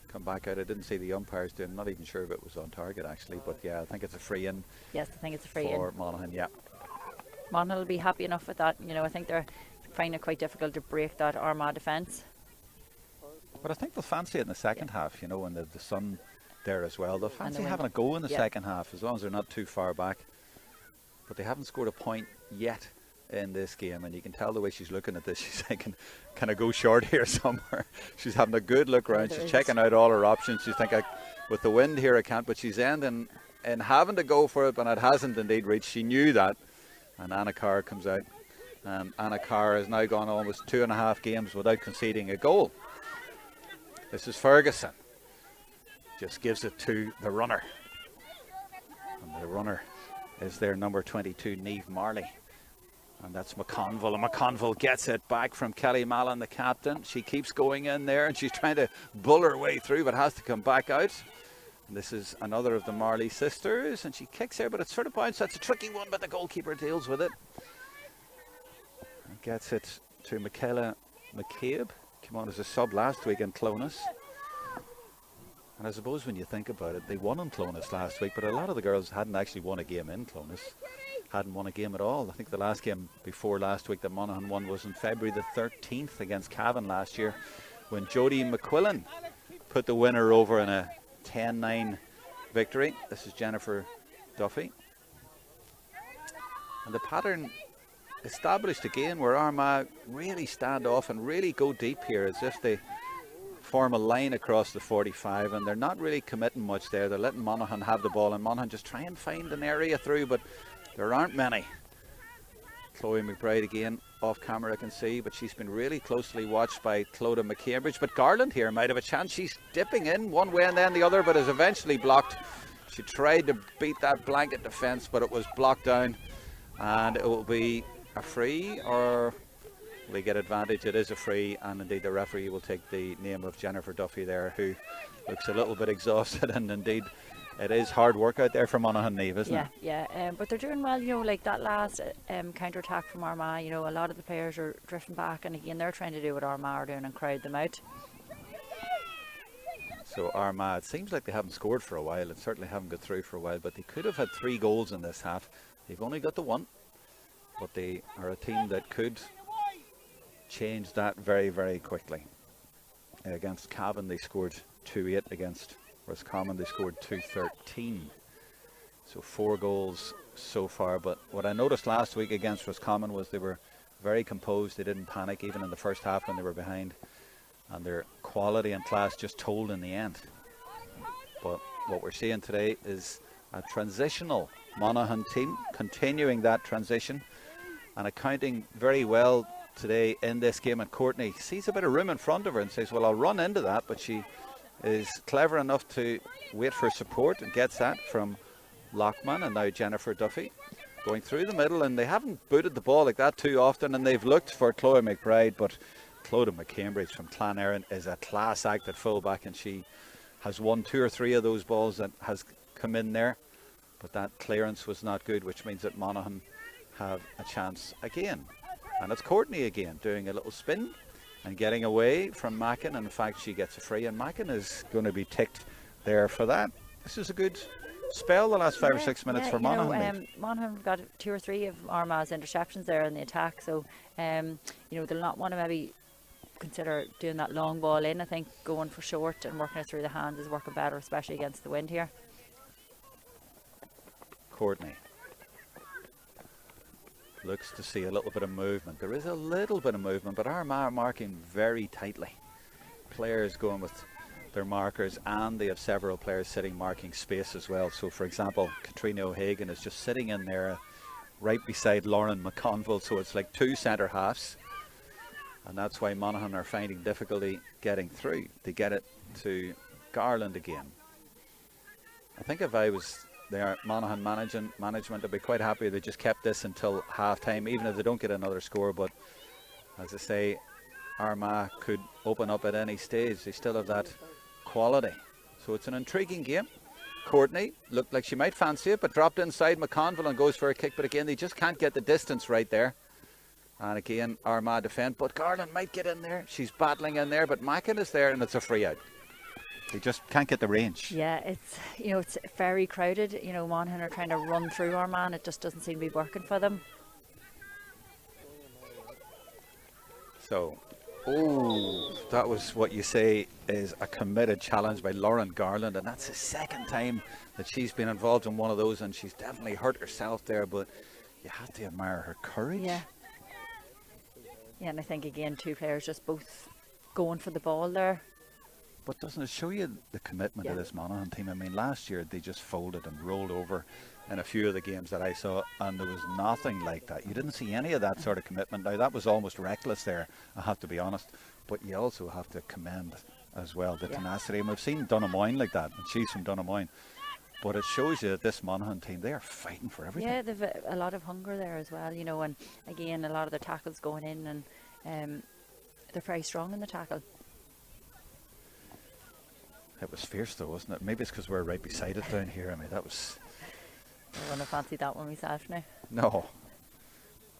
come back out. I didn't see the umpires doing. I'm not even sure if it was on target actually, but yeah, I think it's a free in. yes, I think it's a free for in. Monaghan. Yeah. Monaghan will be happy enough with that. I think they're finding it quite difficult to break that Armagh defence. But I think they'll fancy it in the second half, and the sun there as well. They'll fancy the having a go in the yeah. second half, as long as they're not too far back. But they haven't scored a point yet in this game, and you can tell the way she's looking at this. She's thinking, can I go short here somewhere? She's having a good look around. She's checking out all her options. She's thinking, with the wind here I can't, but she's ending in having to go for it, but it hasn't indeed reached. She knew that. And Anna Carr comes out, and Anna Carr has now gone almost 2.5 games without conceding a goal. This is Ferguson, just gives it to the runner, and the runner is their number 22, Niamh Marley, and that's McConville, and McConville gets it back from Kelly Mallon, the captain. She keeps going in there, and she's trying to bull her way through, but has to come back out. This is another of the Marley sisters, and she kicks there, but it's sort of bounced. That's a tricky one, but the goalkeeper deals with it. And gets it to Michaela McCabe. Came on as a sub last week in Clonus. And I suppose when you think about it, they won in Clonus last week, but a lot of the girls hadn't actually won a game in Clonus. Hadn't won a game at all. I think the last game before last week that Monaghan won was on February the 13th against Cavan last year, when Jodie McQuillan put the winner over in a 10-9 victory. This is Jennifer Duffy. And the pattern established again, where Armagh really stand off and really go deep here, as if they form a line across the 45, and they're not really committing much there. They're letting Monaghan have the ball, and Monaghan just try and find an area through, but there aren't many. Chloe McBride again off camera, I can see, but she's been really closely watched by Clodagh McCambridge. But Garland here might have a chance. She's dipping in one way and then the other, but is eventually blocked. She tried to beat that blanket defence, but it was blocked down, and it will be a free, or will they get advantage? It is a free, and indeed the referee will take the name of Jennifer Duffy there, who looks a little bit exhausted, and indeed it is hard work out there for Monaghan, Niamh, isn't it? Yeah, but they're doing well, like that last counter-attack from Armagh, a lot of the players are drifting back, and again they're trying to do what Armagh are doing and crowd them out. So Armagh, it seems like they haven't scored for a while, and certainly haven't got through for a while, but they could have had 3 goals in this half. They've only got the 1, but they are a team that could change that very, very quickly. Against Cavan they scored 2-8 against Roscommon, they scored 213. So 4 goals so far. But what I noticed last week against Roscommon was they were very composed. They didn't panic even in the first half when they were behind. And their quality and class just told in the end. But what we're seeing today is a transitional Monaghan team, continuing that transition and accounting very well today in this game. And Courtney sees a bit of room in front of her and says, well, I'll run into that, but she is clever enough to wait for support and gets that from Lockman, and now Jennifer Duffy going through the middle, and they haven't booted the ball like that too often, and they've looked for Chloe McBride, but Clodagh McCambridge from Clonerain is a class act at fullback, and she has won 2 or 3 of those balls that has come in there, but that clearance was not good, which means that Monaghan have a chance again. And it's Courtney again doing a little spin and getting away from Mackin, and in fact she gets a free, and Mackin is going to be ticked there for that. This is a good spell the last 5 or 6 minutes for Monaghan. Monaghan got 2 or 3 of Armagh's interceptions there in the attack, so they'll not want to maybe consider doing that long ball in. I think going for short and working it through the hands is working better, especially against the wind here. Courtney looks to see a little bit of movement. There is a little bit of movement, but Armagh are marking very tightly. Players going with their markers, and they have several players sitting marking space as well. So for example, Katrina O'Hagan is just sitting in there right beside Lauren McConville, so it's like 2 centre halves, and that's why Monaghan are finding difficulty getting through. They get it to Garland again. I think if I was there, Monaghan management, I'd be quite happy they just kept this until half time, even if they don't get another score. But as I say, Armagh could open up at any stage. They still have that quality, so it's an intriguing game. Courtney looked like she might fancy it, but dropped inside McConville and goes for a kick, but again they just can't get the distance right there. And again Armagh defend, but Garland might get in there. She's battling in there, but Mackin is there, and it's a free out. They just can't get the range. Yeah, it's very crowded. Monaghan are trying to run through Armagh, and it just doesn't seem to be working for them. So, that was what you say is a committed challenge by Lauren Garland, and that's the second time that she's been involved in one of those, and she's definitely hurt herself there, but you have to admire her courage. Yeah, and I think again 2 players just both going for the ball there. But doesn't it show you the commitment of this Monaghan team? I mean, last year they just folded and rolled over in a few of the games that I saw, and there was nothing like that. You didn't see any of that sort of commitment. Now, that was almost reckless there, I have to be honest. But you also have to commend as well the tenacity. And we've seen Dunnamoyne like that, and she's from Dunnamoyne. But it shows you that this Monaghan team, they are fighting for everything. Yeah, they've a lot of hunger there as well, and again, a lot of the tackles going in, and they're very strong in the tackle. It was fierce though, wasn't it? Maybe it's because we're right beside it down here. I mean, that was... I wouldn't have fancied that one myself now. No.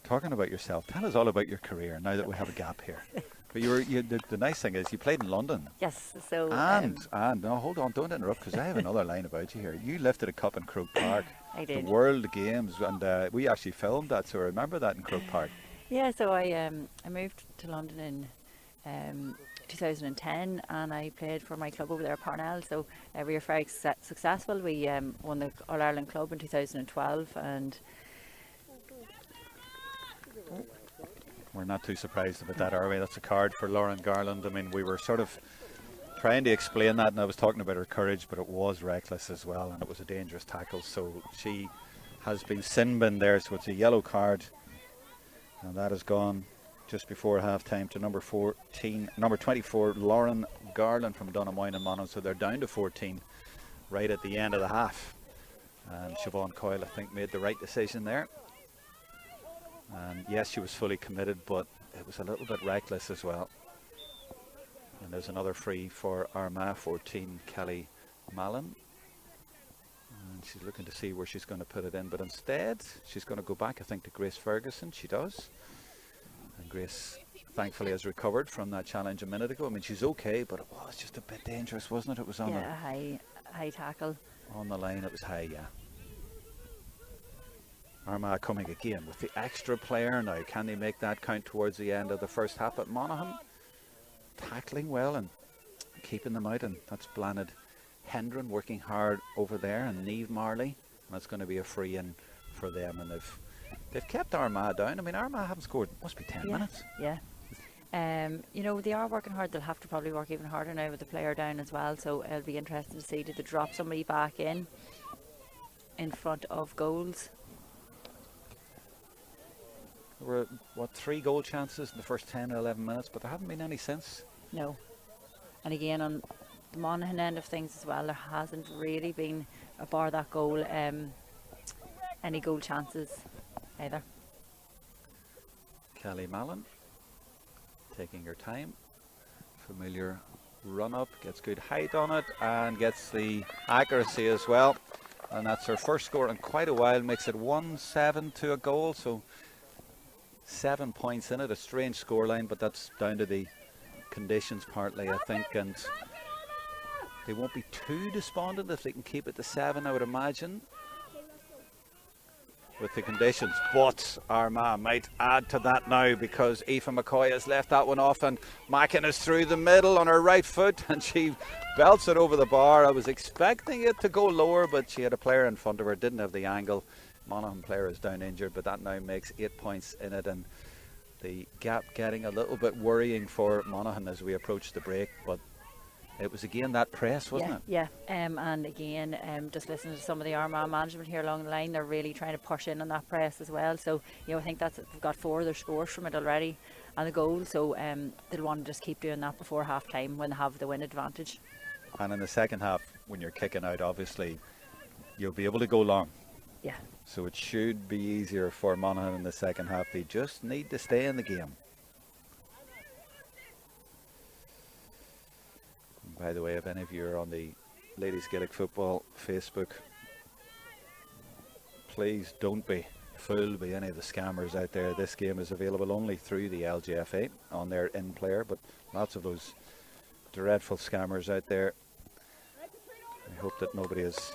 Talking about yourself, tell us all about your career now that we have a gap here. But the nice thing is you played in London. Yes, so... And no, hold on, don't interrupt, because I have another line about you here. You lifted a cup in Croke Park. I did. The World Games, and we actually filmed that, so I remember that in Croke Park. Yeah, so I moved to London in 2010, and I played for my club over there, Parnell. So we were very successful. We won the All-Ireland Club in 2012, and we're not too surprised about that, are we? That's a card for Lauren Garland. I mean, we were sort of trying to explain that, and I was talking about her courage, but it was reckless as well, and it was a dangerous tackle. So she has been sin bin there, so it's a yellow card, and that has gone just before half time to number 24, Lauren Garland from Dunnamoyne and Monaghan. So they're down to 14 right at the end of the half. And Siobhan Coyle, I think, made the right decision there. And yes, she was fully committed, but it was a little bit reckless as well. And there's another free for Armagh, 14, Kelly Mallon. And she's looking to see where she's going to put it in, but instead she's going to go back, I think, to Grace Ferguson. She does. And Grace thankfully has recovered from that challenge a minute ago. I mean, she's okay, but it was just a bit dangerous, wasn't it? It was on a high tackle. On the line, it was high, yeah. Armagh coming again with the extra player now. Can they make that count towards the end of the first half? At Monaghan tackling well and keeping them out, and that's Blanid Hendron working hard over there, and Niamh Marley, and it's going to be a free in for them. And they've kept Armagh down. I mean, Armagh haven't scored, must be 10 minutes. Yeah. You know, they are working hard. They'll have to probably work even harder now with the player down as well. So it'll be interesting to see, did they drop somebody back in front of goals? There were, 3 goal chances in the first 10 or 11 minutes, but there haven't been any since. No. And again, on the Monaghan end of things as well, there hasn't really been, bar that goal, any goal chances either. Kelly Mallon taking her time. Familiar run up, gets good height on it, and gets the accuracy as well. And that's her first score in quite a while, makes it 1-7 to a goal. So 7 points in it, a strange scoreline, but that's down to the conditions partly, I think. And they won't be too despondent if they can keep it to 7, I would imagine, with the conditions. But Armagh might add to that now, because Aoife McCoy has left that one off, and Mackin is through the middle on her right foot, and she belts it over the bar. I was expecting it to go lower, but she had a player in front of her, didn't have the angle. Monaghan player is down injured, but that now makes 8 points in it, and the gap getting a little bit worrying for Monaghan as we approach the break. But it was again that press, wasn't it? Yeah, and again, just listening to some of the Armagh management here along the line, they're really trying to push in on that press as well. So, you know, I think they've got 4 of their scores from it already, and the goal. So they'll want to just keep doing that before half time when they have the win advantage. And in the second half, when you're kicking out, obviously you'll be able to go long. Yeah. So it should be easier for Monaghan in the second half. They just need to stay in the game. And by the way, if any of you are on the Ladies Gaelic Football Facebook, please don't be fooled by any of the scammers out there. This game is available only through the LGFA on their in-player, but lots of those dreadful scammers out there. I hope that nobody is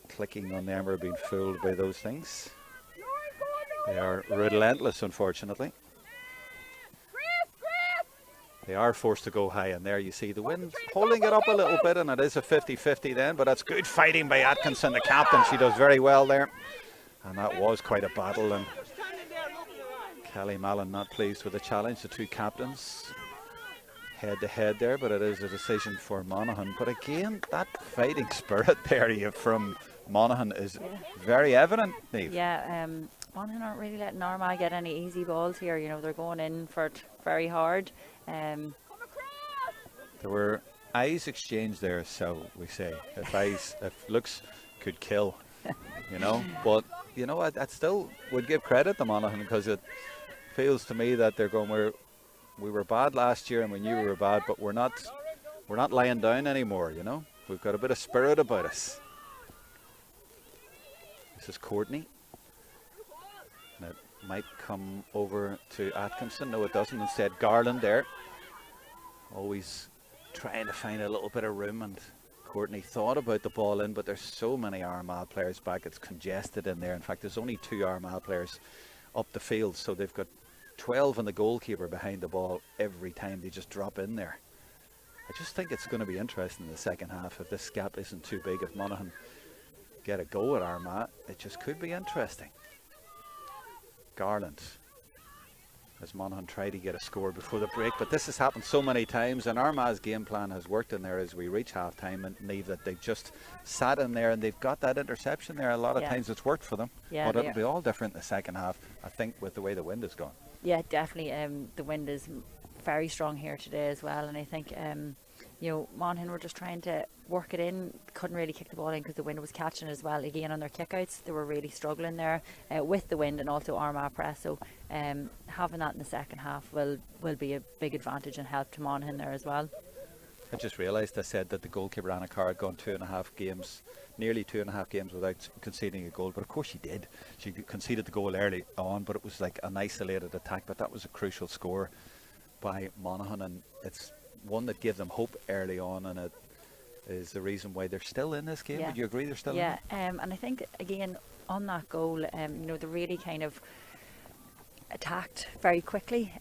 clicking on them or being fooled by those things. They are relentless, unfortunately. They are forced to go high, and there you see the wind holding it up a little bit, and it is a 50-50 then, but that's good fighting by Atkinson, the captain. She does very well there, and that was quite a battle, and Kelly Mallon not pleased with the challenge. The 2 captains head to head there, but it is a decision for Monaghan. But again, that fighting spirit there from Monaghan is very evident, Niamh. Yeah, Monaghan aren't really letting Armagh get any easy balls here. You know, they're going in for it very hard. There were eyes exchanged there, so we say. If looks could kill, you know. But, you know, I still would give credit to Monaghan, because it feels to me that they're going, we were bad last year and we knew we were bad, but we're not lying down anymore, you know. We've got a bit of spirit about us. This is Courtney. And it might come over to Atkinson. No, it doesn't. Instead, Garland there. Always trying to find a little bit of room, and Courtney thought about the ball in, but there's so many Armagh players back, it's congested in there. In fact, there's only 2 Armagh players up the field, so they've got 12 and the goalkeeper behind the ball every time they just drop in there. I just think it's going to be interesting in the second half if this gap isn't too big. If Monaghan get a go at Armagh, it just could be interesting. Garland, as Monaghan try to get a score before the break, but this has happened so many times, and Armagh's game plan has worked in there as we reach half time, and Niamh, that they've just sat in there and they've got that interception there. A lot of times it's worked for them, but it'll be all different in the second half, I think, with the way the wind is going. Yeah, definitely. The wind is very strong here today as well, and I think you know, Monaghan were just trying to work it in, couldn't really kick the ball in because the wind was catching it as well. Again, on their kickouts, they were really struggling there with the wind, and also Armagh press. So having that in the second half will be a big advantage and help to Monaghan there as well. I just realised I said that the goalkeeper Anna Carr had gone 2.5 games, nearly 2.5 games without conceding a goal, but of course she did. She conceded the goal early on, but it was like an isolated attack, but that was a crucial score by Monaghan, and it's one that gave them hope early on, and it is the reason why they're still in this game. Would you agree they're still in it? And I think, again, on that goal, you know, they really kind of attacked very quickly.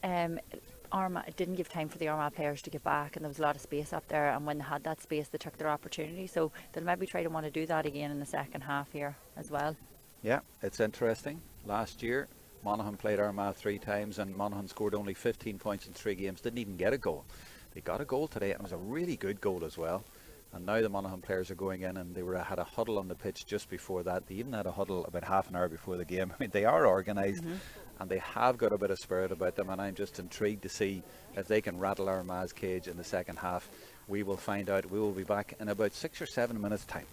Armagh, it didn't give time for the Armagh players to get back, and there was a lot of space up there, and when they had that space they took their opportunity, so they'll maybe try to want to do that again in the second half here as well. Yeah, it's interesting. Last year Monaghan played Armagh 3 times and Monaghan scored only 15 points in 3 games, didn't even get a goal. They got a goal today, and it was a really good goal as well. And now the Monaghan players are going in, and had a huddle on the pitch just before that. They even had a huddle about half an hour before the game. I mean, they are organised, and they have got a bit of spirit about them, and I'm just intrigued to see if they can rattle Armagh's cage in the second half. We will find out. We will be back in about 6 or 7 minutes time.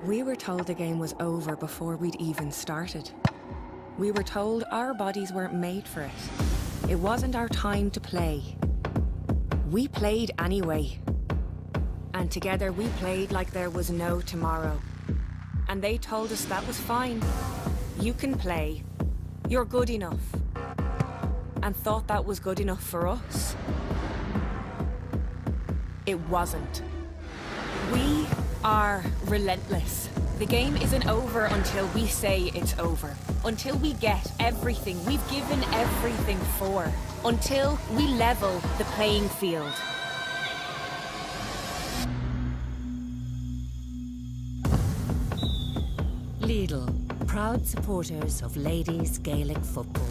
We were told the game was over before we'd even started. We were told our bodies weren't made for it. It wasn't our time to play. We played anyway. And together we played like there was no tomorrow. And they told us that was fine. You can play. You're good enough. And thought that was good enough for us. It wasn't. We are relentless. The game isn't over until we say it's over. Until we get everything we've given everything for. Until we level the playing field. Lidl, proud supporters of ladies Gaelic football.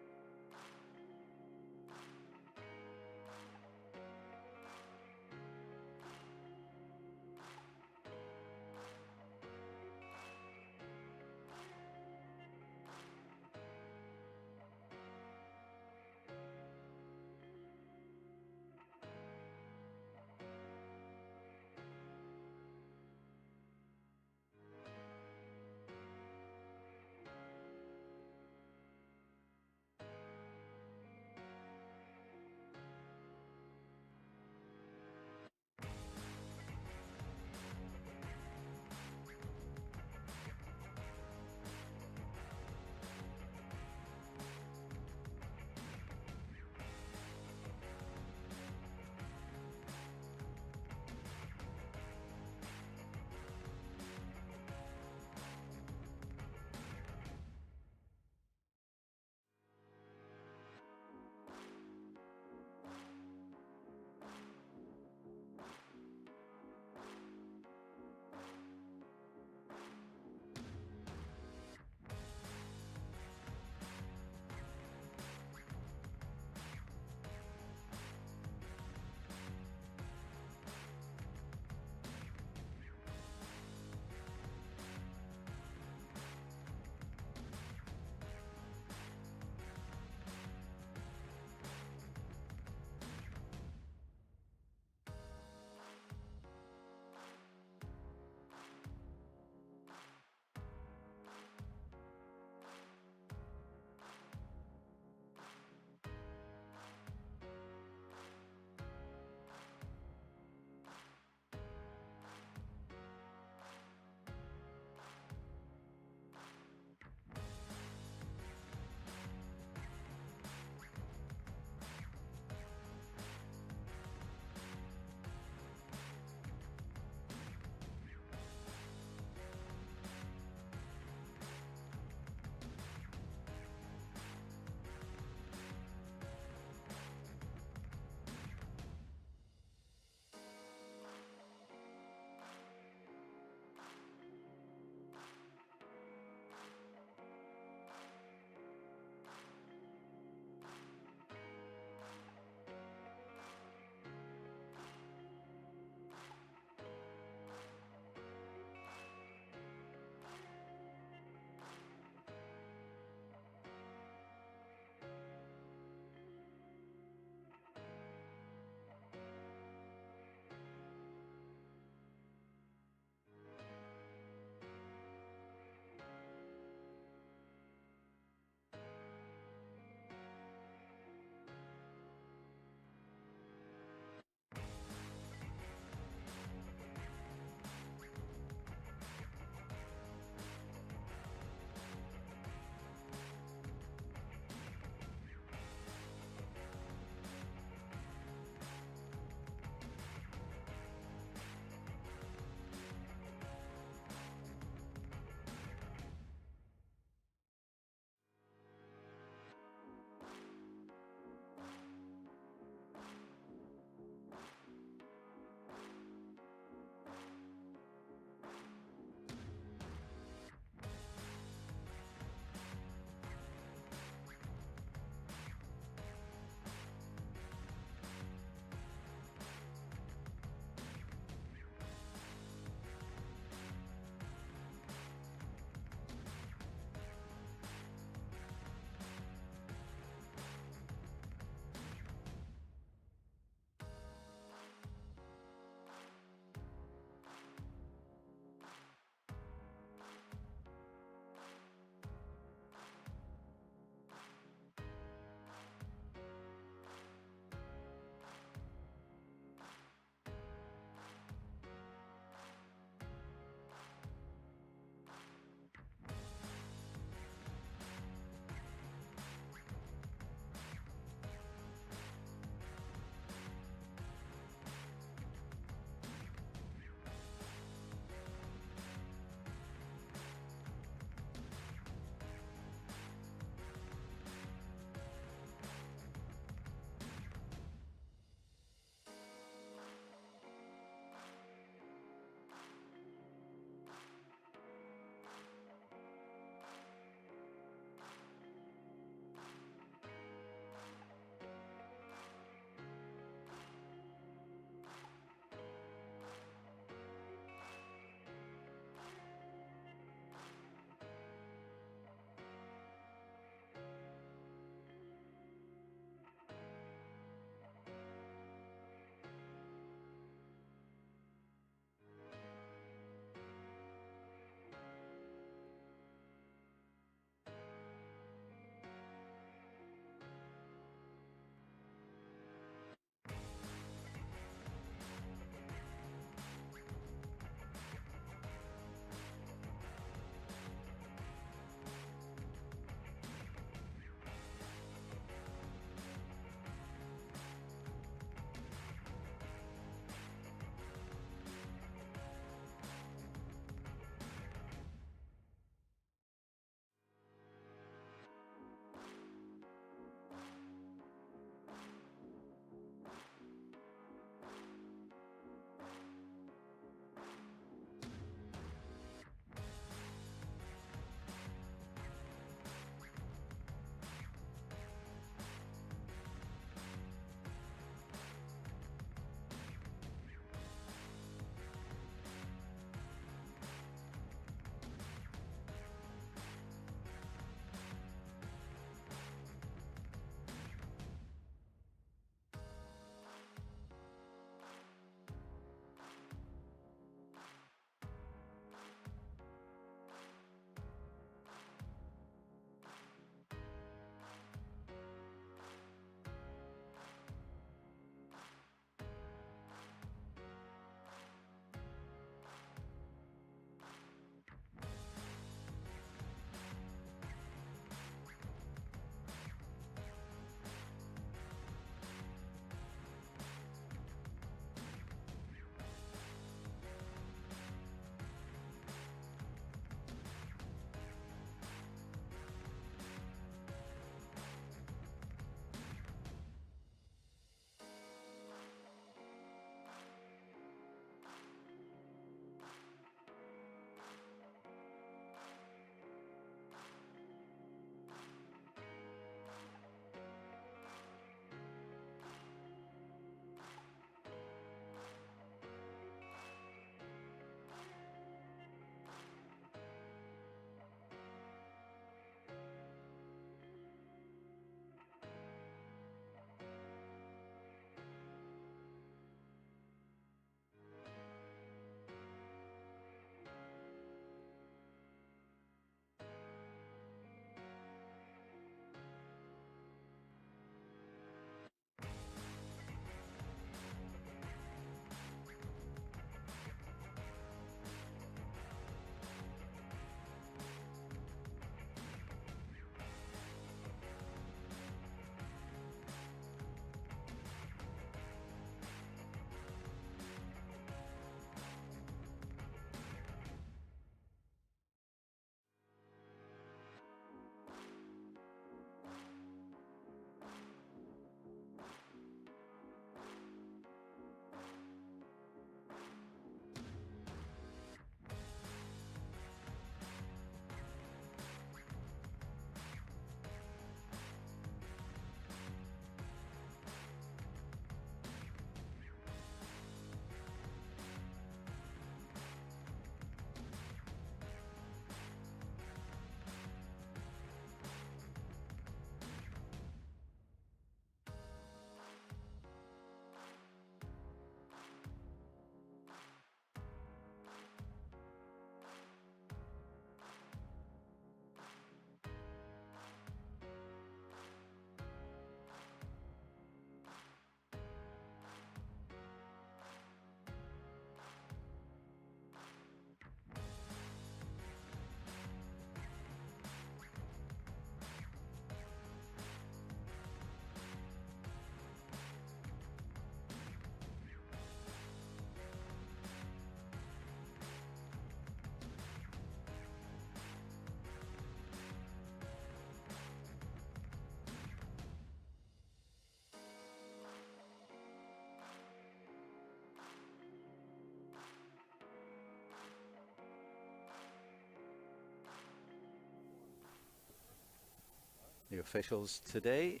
The officials today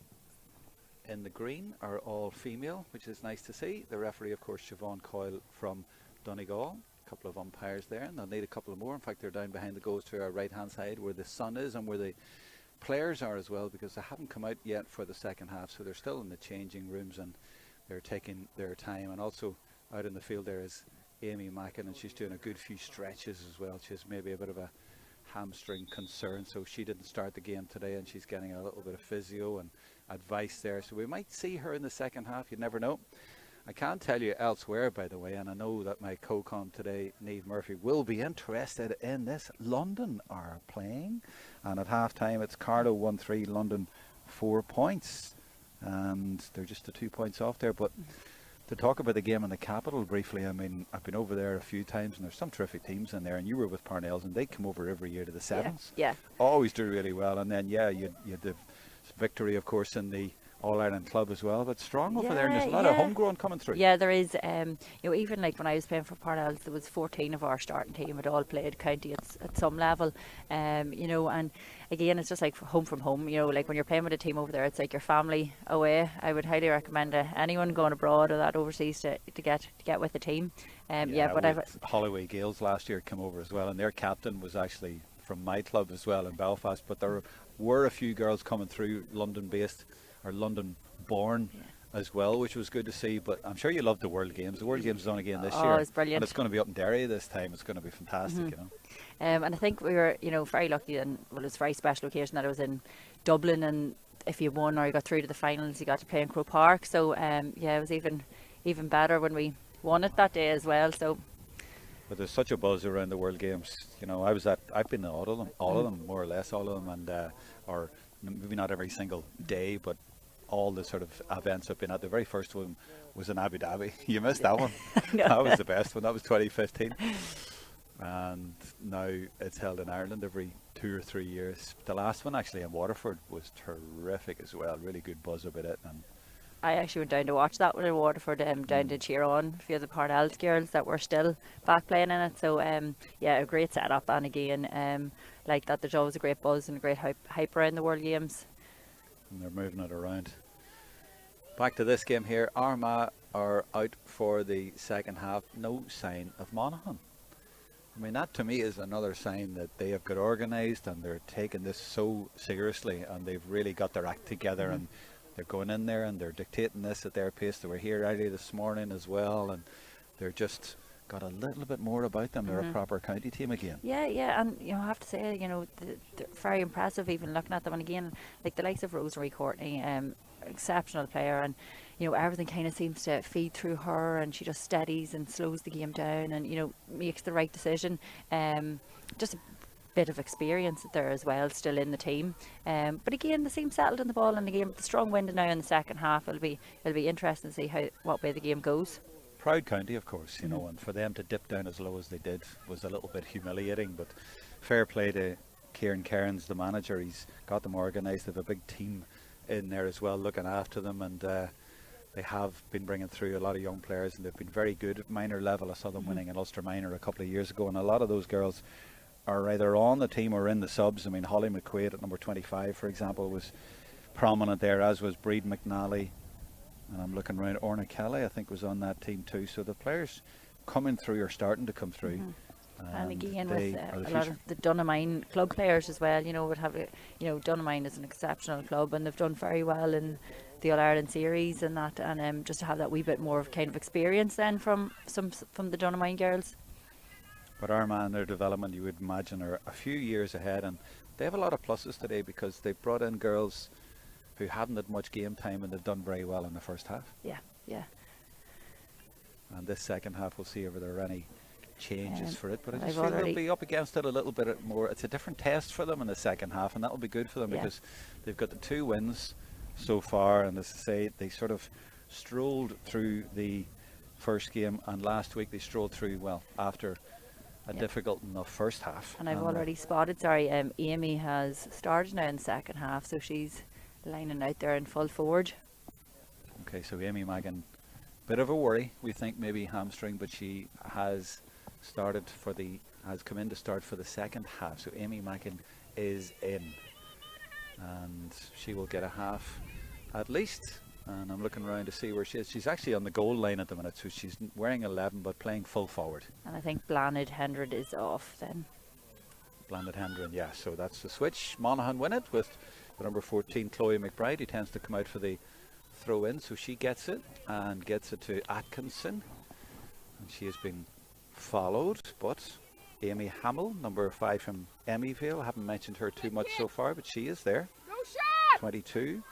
in the green are all female, which is nice to see. The referee, of course, Siobhan Coyle from Donegal. A couple of umpires there, and they'll need a couple of more. In fact, they're down behind the goals to our right-hand side where the sun is and where the players are as well, because they haven't come out yet for the second half, so they're still in the changing rooms and they're taking their time. And also out in the field there is Amy Mackin, and she's doing a good few stretches as well. She has maybe a bit of a hamstring concern, so she didn't start the game today, and she's getting a little bit of physio and advice there, so we might see her in the second half. You never know. I can't tell you elsewhere, by the way, and I know that my co-com today, Niamh Murphy, will be interested in this. London are playing, and at half time it's Carlow 1-3, London 4 points, and they're just 2 points off there. But to talk about the game in the capital briefly, I mean, I've been over there a few times, and there's some terrific teams in there, and you were with Parnells, and they come over every year to the sevens. Yeah. Always do really well, and then you had the victory, of course, in the All-Ireland club as well, but strong over there, and there's a lot of homegrown coming through. Yeah, there is. Even like when I was playing for Parnells, there was 14 of our starting team had all played county at some level. And again, it's just like home from home. Like when you're playing with a team over there, it's like your family away. I would highly recommend anyone going abroad or that overseas to get with the team. But Holloway Gales last year came over as well, and their captain was actually from my club as well in Belfast. But there were a few girls coming through London-based or London-born as well, which was good to see. But I'm sure you loved the World Games. The World Games is on again this year. Oh, it's brilliant. And it's going to be up in Derry this time. It's going to be fantastic, And I think we were, very lucky, and it was a very special occasion that I was in Dublin, and if you won or you got through to the finals, you got to play in Croke Park. So it was even better when we won it that day as well. So. But there's such a buzz around the World Games. I've been to all of them, more or less all of them, and or maybe not every single day, but all the sort of events I've been at. The very first one was in Abu Dhabi. You missed that one. That was the best one. That was 2015. And now it's held in Ireland every 2 or 3 years. The last one actually in Waterford was terrific as well. Really good buzz about it. And I actually went down to watch that one in Waterford, down to cheer on a few of the Parnells girls that were still back playing in it. So a great setup, and again, like that, there's always a great buzz and a great hype around the World Games. And they're moving it around. Back to this game here. Armagh are out for the second half. No sign of Monaghan. I mean, that to me is another sign that they have got organised and they're taking this so seriously, and they've really got their act together, and they're going in there and they're dictating this at their pace. They were here early this morning as well, and they're just got a little bit more about them. They're a proper county team again. Yeah, and I have to say, they're very impressive even looking at them. And again, like the likes of Rosemary Courtney, exceptional player, and everything kind of seems to feed through her, and she just steadies and slows the game down, and makes the right decision. Just a bit of experience there as well, still in the team. But again, they seem settled in the ball in the game. With the strong wind now in the second half, it'll be interesting to see what way the game goes. Proud county, of course, and for them to dip down as low as they did was a little bit humiliating, but fair play to Kieran Cairns, the manager. He's got them organised. They have a big team in there as well looking after them, and they have been bringing through a lot of young players, and they've been very good at minor level. I saw them winning in Ulster Minor a couple of years ago, and a lot of those girls are either on the team or in the subs. I mean, Holly McQuaid at number 25, for example, was prominent there, as was Breed McNally. And I'm looking around, Orna Kelly, I think, was on that team too. So the players coming through are starting to come through. And again, with a lot of the Dunamine club players as well, would have, Dunamine is an exceptional club, and they've done very well in the All-Ireland series and that, and just to have that wee bit more of kind of experience then from the Dunamine girls. But Armagh and their development, you would imagine, are a few years ahead, and they have a lot of pluses today because they've brought in girls who haven't had much game time, and they've done very well in the first half. Yeah. And this second half, we'll see if there are any changes for it, but I just feel they'll be up against it a little bit more. It's a different test for them in the second half, and that will be good for them because they've got the 2 wins so far, and as I say, they sort of strolled through the first game, and last week they strolled through, after a difficult enough first half. And I've already spotted, Amy has started now in the second half, so she's lining out there in full forward. Okay, so Amy Mackin, bit of a worry, we think, maybe hamstring, but she has come in to start for the second half. So Amy Mackin is in. and she will get a half at least. And I'm looking around to see where she is. She's actually on the goal line at the minute, so she's wearing 11 but playing full forward. And I think Blanid Hendred is off then. Blanid Hendren, yeah, so that's the switch. Monaghan win it with the number 14, Chloe McBride, who tends to come out for the throw in, so she gets it and gets it to Atkinson. And she has been followed, but Amy Hamill, number 5 from Emmyvale, I haven't mentioned her too much so far, but she is there. 22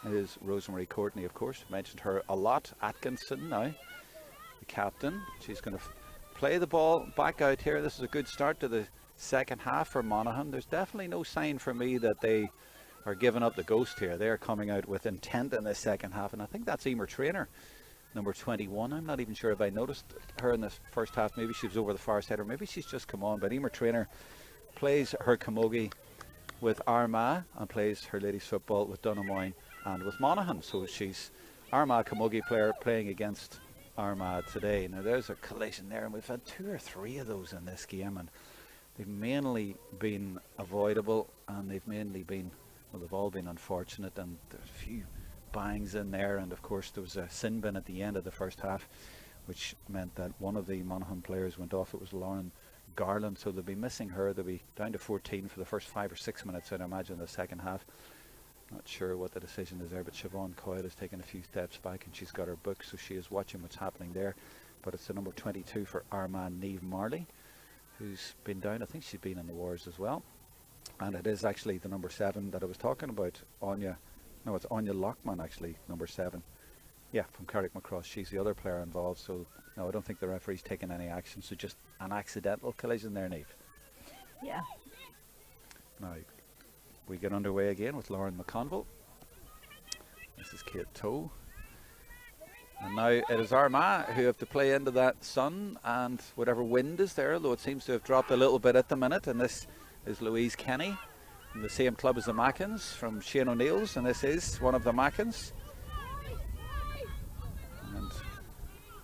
is Rosemary Courtney, of course. Mentioned her a lot. Atkinson now, the captain. She's going to play the ball back out here. This is a good start to the second half for Monaghan. There's definitely no sign for me that they are giving up the ghost here. They're coming out with intent in the second half, and I think that's Emer Trainer, number 21. I'm not even sure if I noticed her in the first half. Maybe she was over the far side, or maybe she's just come on. But Emer Trainer plays her camogie with Armagh and plays her ladies football with Donamoyne and with Monaghan. So she's Armagh camogie player playing against Armagh today. Now there's a collision there, and we've had 2 or 3 of those in this game, and they've mainly been avoidable, and they've mainly been, well, they've all been unfortunate, and there's a few bangs in there. And of course there was a sin bin at the end of the first half, which meant that one of the Monaghan players went off. It was Lauren Garland, so they'll be missing her. They'll be down to 14 for the first 5 or 6 minutes, I'd imagine, the second half. Not sure what the decision is there, but Siobhan Coyle has taken a few steps back, and she's got her book, so she is watching what's happening there. But it's the number 22 for Armagh, Niamh Marley, who's been down. I think she's been in the wars as well. And it is actually the number 7 that I was talking about, Anya. No, it's Anya Lockman, actually, number 7. Yeah, from Carrick Macross. She's the other player involved. So, no, I don't think the referee's taken any action. So just an accidental collision there, Niamh. Yeah. Now, we get underway again with Lauren McConville. This is Kate Toe. And now it is Armagh who have to play into that sun and whatever wind is there, although it seems to have dropped a little bit at the minute. And this is Louise Kenny from the same club as the Mackins from Shane O'Neill's, and this is one of the Mackins. And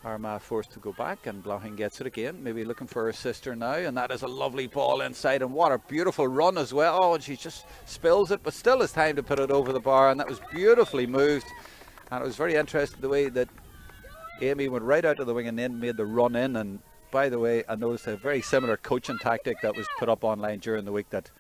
Armagh forced to go back, and Blocking gets it again, maybe looking for her sister now, and that is a lovely ball inside, and what a beautiful run as well. Oh, and she just spills it, but still has time to put it over the bar, and that was beautifully moved. And it was very interesting the way that Amy went right out of the wing and then made the run in. And by the way, I noticed a very similar coaching tactic that was put up online during the week that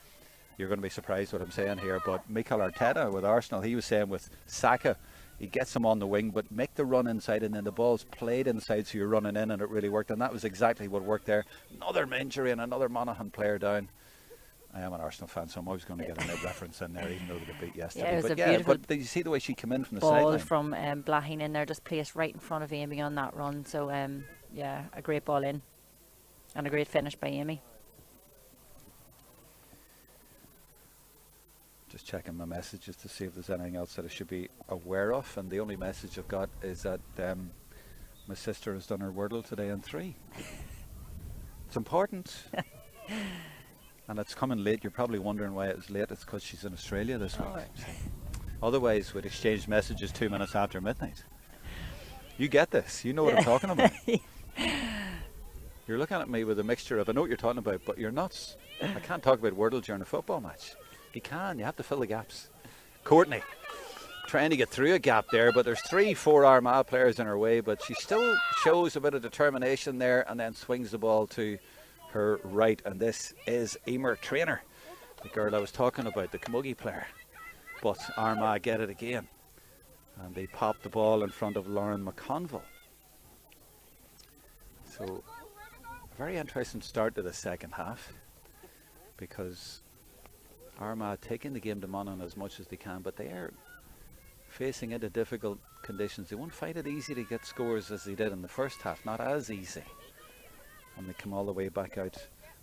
you're going to be surprised what I'm saying here, but Mikel Arteta with Arsenal, he was saying with Saka, he gets him on the wing, but make the run inside, and then the ball's played inside, so you're running in, and it really worked. And that was exactly what worked there. Another injury and another Monaghan player down. I am an Arsenal fan, so I'm always going to get a mid reference in there, even though they beat yesterday. Yeah, it was but a yeah, beautiful but did you see the way she came in from the ball sideline? from Blaheen in there, just placed right in front of Amy on that run. So yeah, a great ball in, and a great finish by Amy. Just checking my messages to see if there's anything else that I should be aware of, and the only message I've got is that my sister has done her Wordle today in 3. It's important. And it's coming late. You're probably wondering why it was late. It's because she's in Australia this week. Right. Otherwise, we'd exchange messages 2 minutes after midnight. You get this. You know what I'm talking about. You're looking at me with a mixture of, I know what you're talking about, but you're nuts. I can't talk about Wordle during a football match. You can. You have to fill the gaps. Courtney trying to get through a gap there, but there's 3-4 Armagh players in her way, but she still shows a bit of determination there and then swings the ball to her right. And this is Emer Trainer, the girl I was talking about, the camogie player. But Armagh get it again, and they pop the ball in front of Lauren McConville. So a very interesting start to the second half, because Armagh taking the game to Monaghan as much as they can, but they are facing into difficult conditions. They won't find it easy to get scores as they did in the first half, not as easy. And they come all the way back out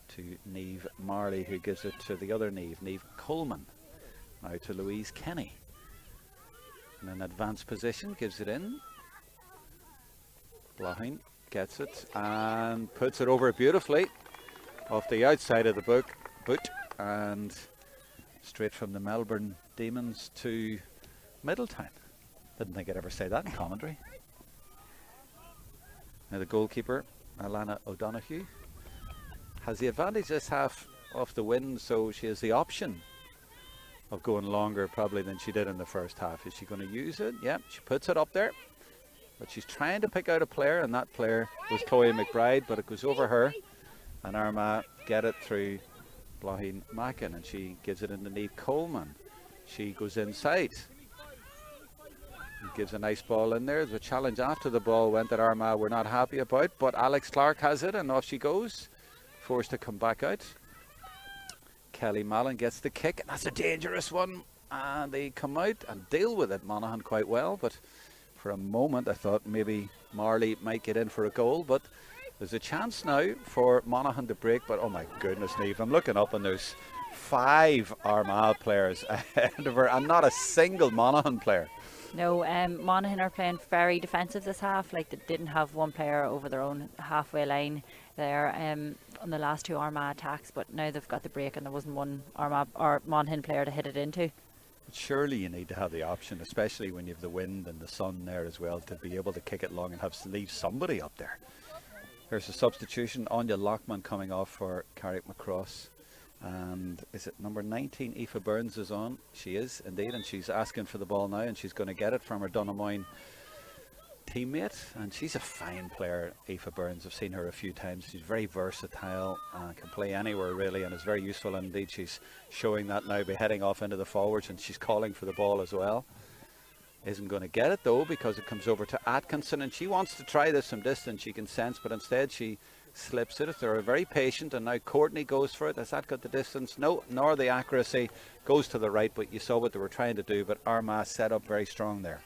to Niamh Marley, who gives it to the other Niamh Coleman. Now to Louise Kenny. In an advanced position, gives it in. Blaheen gets it and puts it over beautifully off the outside of the boot, and straight from the Melbourne Demons to Middletown. Didn't think I'd ever say that in commentary. Now the goalkeeper, Alana O'Donoghue, has the advantage this half off the wind, so she has the option of going longer probably than she did in the first half. Is she going to use it? Yeah, she puts it up there. But she's trying to pick out a player, and that player was Chloe McBride, but it goes over her. And Armagh get it through Blahin Mackin, and she gives it into Niamh Coleman. She goes inside. Gives a nice ball in there. The challenge after the ball went that Armagh were not happy about, but Alex Clark has it, and off she goes. Forced to come back out. Kelly Mallon gets the kick, and that's a dangerous one. And they come out and deal with it, Monaghan, quite well. But for a moment, I thought maybe Marley might get in for a goal. But there's a chance now for Monaghan to break. But oh my goodness, Niamh, I'm looking up and there's 5 Armagh players ahead of her, and not a single Monaghan player. No, Monaghan are playing very defensive this half. Like, they didn't have one player over their own halfway line there on the last 2 Armagh attacks, but now they've got the break and there wasn't one Armagh or Monaghan player to hit it into. But surely you need to have the option, especially when you have the wind and the sun there as well, to be able to kick it long and leave somebody up there. There's a substitution. Anya Lockman coming off for Carrick Macross. And is it number 19? Aoife Burns is on. She is indeed, and she's asking for the ball now, and she's going to get it from her Donamoyne teammate. And she's a fine player, Aoife Burns. I've seen her a few times. She's very versatile, can play anywhere really, and is very useful. And indeed, she's showing that now by heading off into the forwards, and she's calling for the ball as well. Isn't going to get it though, because it comes over to Atkinson, and she wants to try this from distance, she can sense, but instead she slips it. They're very patient, and now Courtney goes for it. Has that got the distance? No, nor the accuracy. Goes to the right, but you saw what they were trying to do, but Armagh set up very strong there.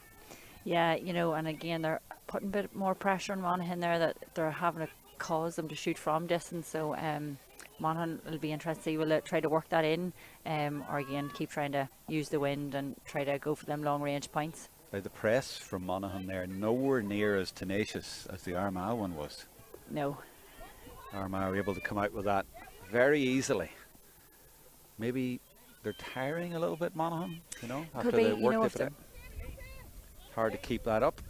Yeah, you know, and again, they're putting a bit more pressure on Monaghan there, that they're having to cause them to shoot from distance. So Monaghan will be interested to see, will it try to work that in, or again keep trying to use the wind and try to go for them long range points. Now the press from Monaghan there, nowhere near as tenacious as the Armagh one was. No. Armagh are able to come out with that very easily. Maybe they're tiring a little bit, Monaghan, you know, after the work they put in. Hard to keep that up.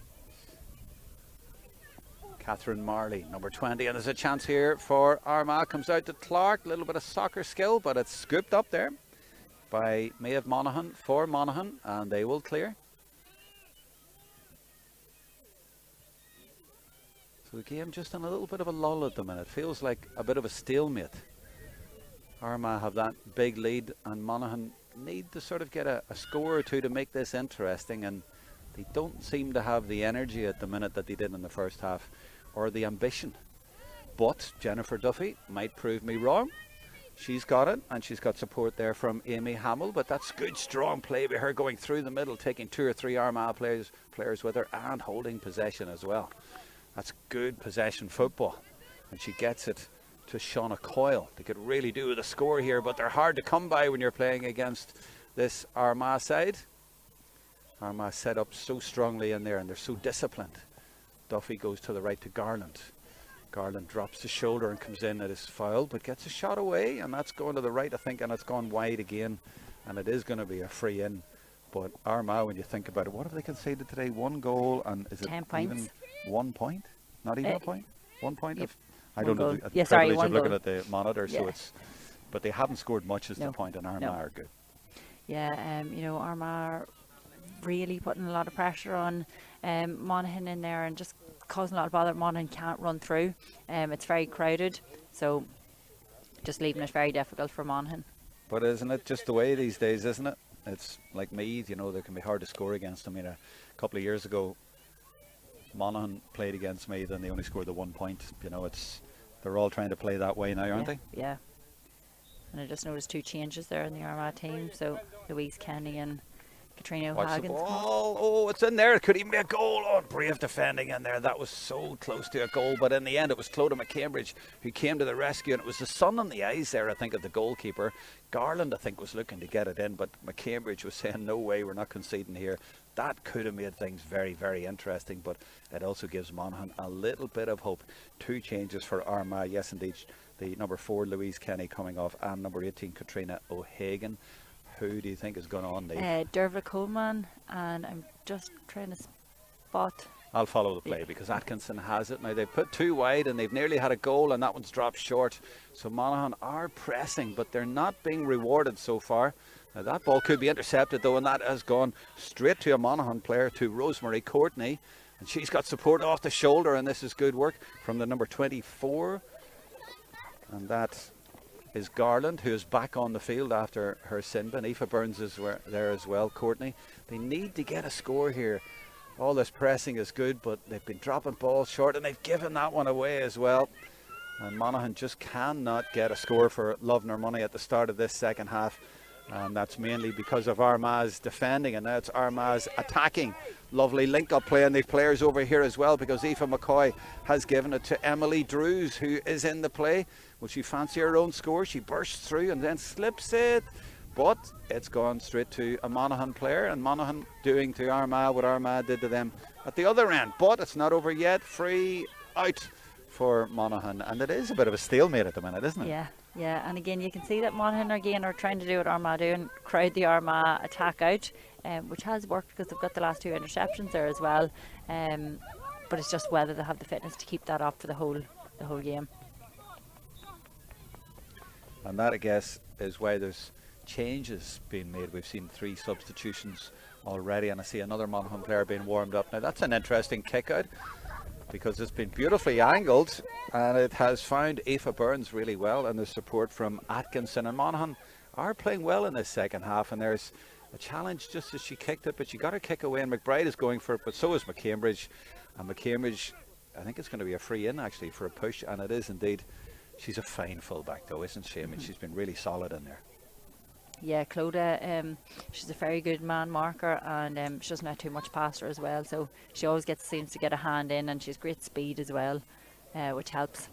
Catherine Marley, number 20, and there's a chance here for Armagh. Comes out to Clark, a little bit of soccer skill, but it's scooped up there by Maeve Monaghan for Monaghan, and they will clear. So the game just in a little bit of a lull at the minute. Feels like a bit of a stalemate. Armagh have that big lead, and Monaghan need to sort of get a score or two to make this interesting, and they don't seem to have the energy at the minute that they did in the first half, or the ambition. But Jennifer Duffy might prove me wrong. She's got it, and she's got support there from Amy Hamill, but that's good strong play by her, going through the middle, taking 2 or 3 Armagh players with her, and holding possession as well. That's good possession football, and she gets it to Shauna Coyle. They could really do with a score here, but they're hard to come by when you're playing against this Armagh side. Armagh set up so strongly in there, and they're so disciplined. Duffy goes to the right to Garland. Garland drops the shoulder and comes in. It is fouled, but gets a shot away, and that's going to the right, I think, and it's gone wide again, and it is going to be a free in. But Armagh, when you think about it, what have they conceded today? 1 goal, and is it 10 points. even 1 point? Not even a point? 1 point? Yep. I don't know the privilege of looking at the monitor, so it's, but they haven't scored much as the point, and Armagh are good. Yeah, you know, Armagh really putting a lot of pressure on Monaghan in there, and just causing a lot of bother. Monaghan can't run through. It's very crowded, so just leaving it very difficult for Monaghan. But isn't it just the way these days, isn't it? It's like Meath, you know, they can be hard to score against them. I mean, a couple of years ago, Monaghan played against Meath and they only scored the 1 point. You know, they're all trying to play that way now, aren't they? Yeah. And I just noticed 2 changes there in the Armagh team. So Louise Kenny and Katrina O'Hagan. Oh, it's in there. It could even be a goal. Oh, brave defending in there. That was so close to a goal, but in the end it was Clodagh McCambridge who came to the rescue, and it was the sun in the eyes there, I think, of the goalkeeper. Garland, I think, was looking to get it in, but McCambridge was saying, no way, we're not conceding here. That could have made things very, very interesting, but it also gives Monaghan a little bit of hope. 2 changes for Armagh. Yes, indeed, the number 4, Louise Kenny, coming off, and number 18, Katrina O'Hagan. Who do you think is going on, Dave? Derva Coleman, and I'm just trying to spot. I'll follow the play because Atkinson has it. Now they've put 2 wide and they've nearly had a goal, and that one's dropped short. So Monaghan are pressing, but they're not being rewarded so far. Now that ball could be intercepted though, and that has gone straight to a Monaghan player, to Rosemary Courtney, and she's got support off the shoulder, and this is good work from the number 24, and that is Garland, who is back on the field after her sin bin. Aoife Burns is there as well. Courtney, they need to get a score here. All this pressing is good, but they've been dropping balls short, and they've given that one away as well. And Monaghan just cannot get a score for love nor money at the start of this second half. And that's mainly because of Armagh's defending, and now it's Armagh's attacking. Lovely link-up play, and they've players over here as well, because Aoife McCoy has given it to Emily Drews, who is in the play. Will she fancy her own score? She bursts through and then slips it, but it's gone straight to a Monaghan player, and Monaghan doing to Armagh what Armagh did to them at the other end. But it's not over yet. Free out for Monaghan, and it is a bit of a stalemate at the minute, isn't it? Yeah, and again you can see that Monaghan again are trying to do what Armagh do and crowd the Armagh attack out, which has worked because they've got the last 2 interceptions there as well. But it's just whether they have the fitness to keep that up for the whole game. And that, I guess, is why there's changes being made. We've seen 3 substitutions already, and I see another Monaghan player being warmed up. Now that's an interesting kick out, because it's been beautifully angled, and it has found Aoife Burns really well, and the support from Atkinson. And Monaghan are playing well in this second half, and there's a challenge just as she kicked it, but she got her kick away, and McBride is going for it, but so is McCambridge. And McCambridge, I think it's going to be a free in actually for a push, and it is indeed. She's a fine fullback though, isn't she? I mean, she's been really solid in there. Yeah, Clodagh, she's a very good man marker, and she doesn't have too much past her as well, so she always seems to get a hand in, and she's great speed as well, which helps.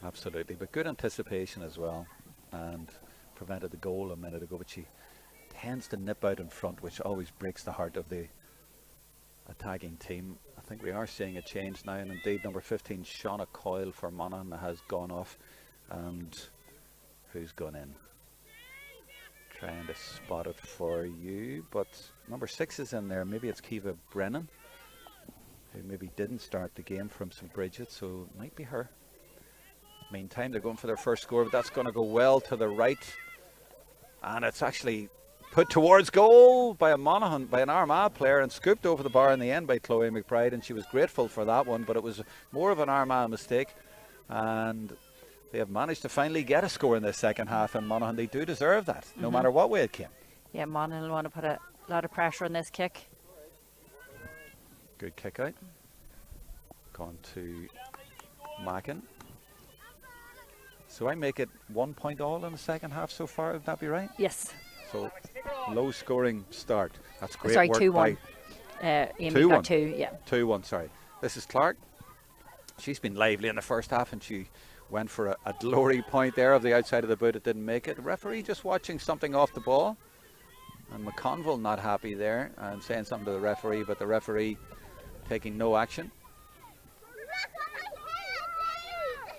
Absolutely, but good anticipation as well, and prevented the goal a minute ago, but she tends to nip out in front, which always breaks the heart of the attacking team. I think we are seeing a change now, and indeed number 15 Shauna Coyle for Monaghan has gone off, and who's gone in? Trying to spot it for you, but number 6 is in there. Maybe it's Kiva Brennan, who maybe didn't start the game from St Bridget, so it might be her. Meantime, they're going for their first score, but that's going to go well to the right, and it's actually put towards goal by a Monaghan, by an Armagh player, and scooped over the bar in the end by Chloe McBride, and she was grateful for that one, but it was more of an Armagh mistake, and they have managed to finally get a score in this second half, and Monaghan, they do deserve that, no matter what way it came. Yeah, Monaghan will want to put a lot of pressure on this kick. Good kick out. Gone to Mackin. So I make it 1 point all in the second half so far, would that be right? Yes. So low scoring start. That's great Sorry, work 2-1. Amy got 2, yeah. 2-1, sorry. This is Clark. She's been lively in the first half, and she went for a glory point there of the outside of the boot. It didn't make it. The referee just watching something off the ball, and McConville not happy there and saying something to the referee, but the referee taking no action.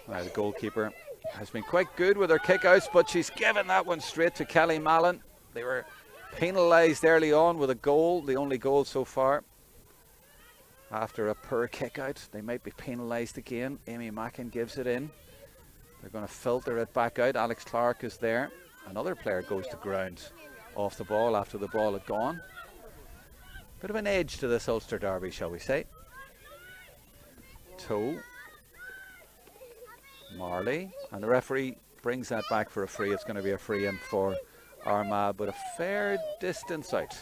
The goalkeeper has been quite good with her kickouts, but she's given that one straight to Kelly Mallon. They were penalised early on with a goal, the only goal so far. After a poor kick out, they might be penalised again. Amy Mackin gives it in. They're going to filter it back out. Alex Clark is there. Another player goes to ground off the ball after the ball had gone. Bit of an edge to this Ulster derby, shall we say. Toe. Marley. And the referee brings that back for a free. It's going to be a free in for Armagh, but a fair distance out.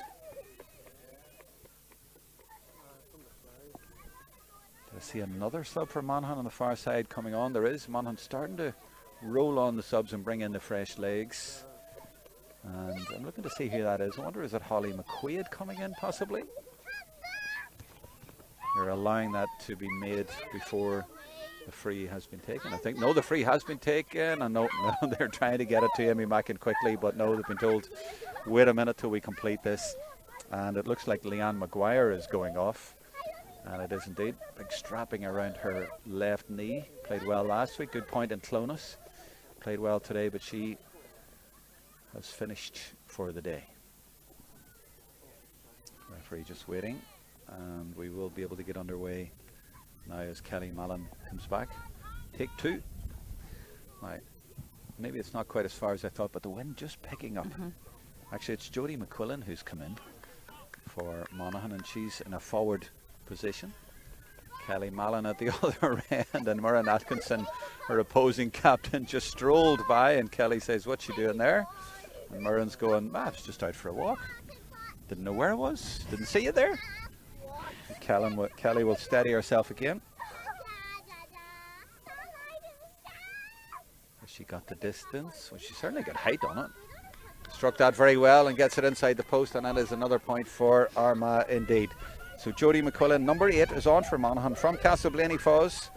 I see another sub for Monaghan on the far side coming on. There is. Monaghan starting to roll on the subs and bring in the fresh legs. And I'm looking to see who that is. I wonder, is it Holly McQuaid coming in possibly? They're allowing that to be made before the free has been taken. I think, no, the free has been taken. And no, they're trying to get it to Amy Mackin quickly, but no, they've been told, wait a minute till we complete this. And it looks like Leanne Maguire is going off. And it is indeed. Big strapping around her left knee. Played well last week. Good point in Clonus. Played well today, but she has finished for the day. Referee just waiting. And we will be able to get underway now as Kelly Mallon comes back. Take 2. Right. maybe it's not quite as far as I thought, but the wind just picking up. Actually, it's Jodie McQuillan who's come in for Monaghan, and she's in a forward position. Kelly Mallon at the other end, and Murren Atkinson, her opposing captain, just strolled by, and Kelly says, "What's she doing there?" And Murren's going, "I was just out for a walk. Didn't know where I was. Didn't see you there." Kelly will steady herself again. She got the distance. Well, she certainly got height on it. Struck that very well and gets it inside the post, and that is another point for Armagh indeed. So Jodie McQuillan, number 8, is on for Monaghan from Castleblaney Falls.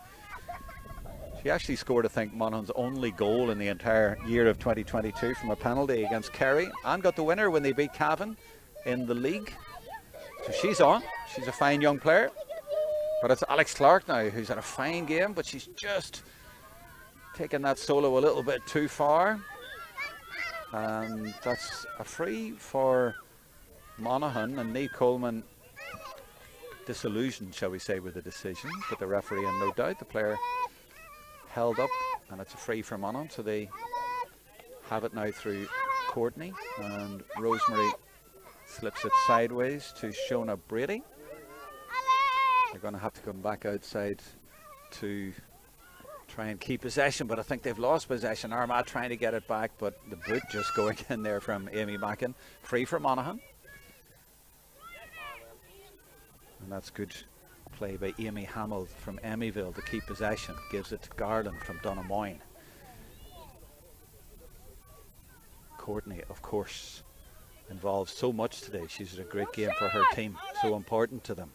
She actually scored, I think, Monaghan's only goal in the entire year of 2022 from a penalty against Kerry, and got the winner when they beat Cavan in the league. So she's on. She's a fine young player. But it's Alex Clark now who's had a fine game, but she's just taken that solo a little bit too far. And that's a free for Monaghan, and Niamh Coleman disillusioned, shall we say, with the decision, but the referee in no doubt. The player held up, and it's a free for Monaghan, so they have it now through Courtney, and Rosemary slips it sideways to Shona Brady. They're going to have to come back outside to try and keep possession, but I think they've lost possession. Armagh trying to get it back, but the boot just going in there from Amy Mackin. Free for Monaghan. And that's good play by Amy Hamill from Emmyville to keep possession. Gives it to Garland from Donamoyne. Courtney, of course, involved so much today. She's had a great game for her team, so important to them.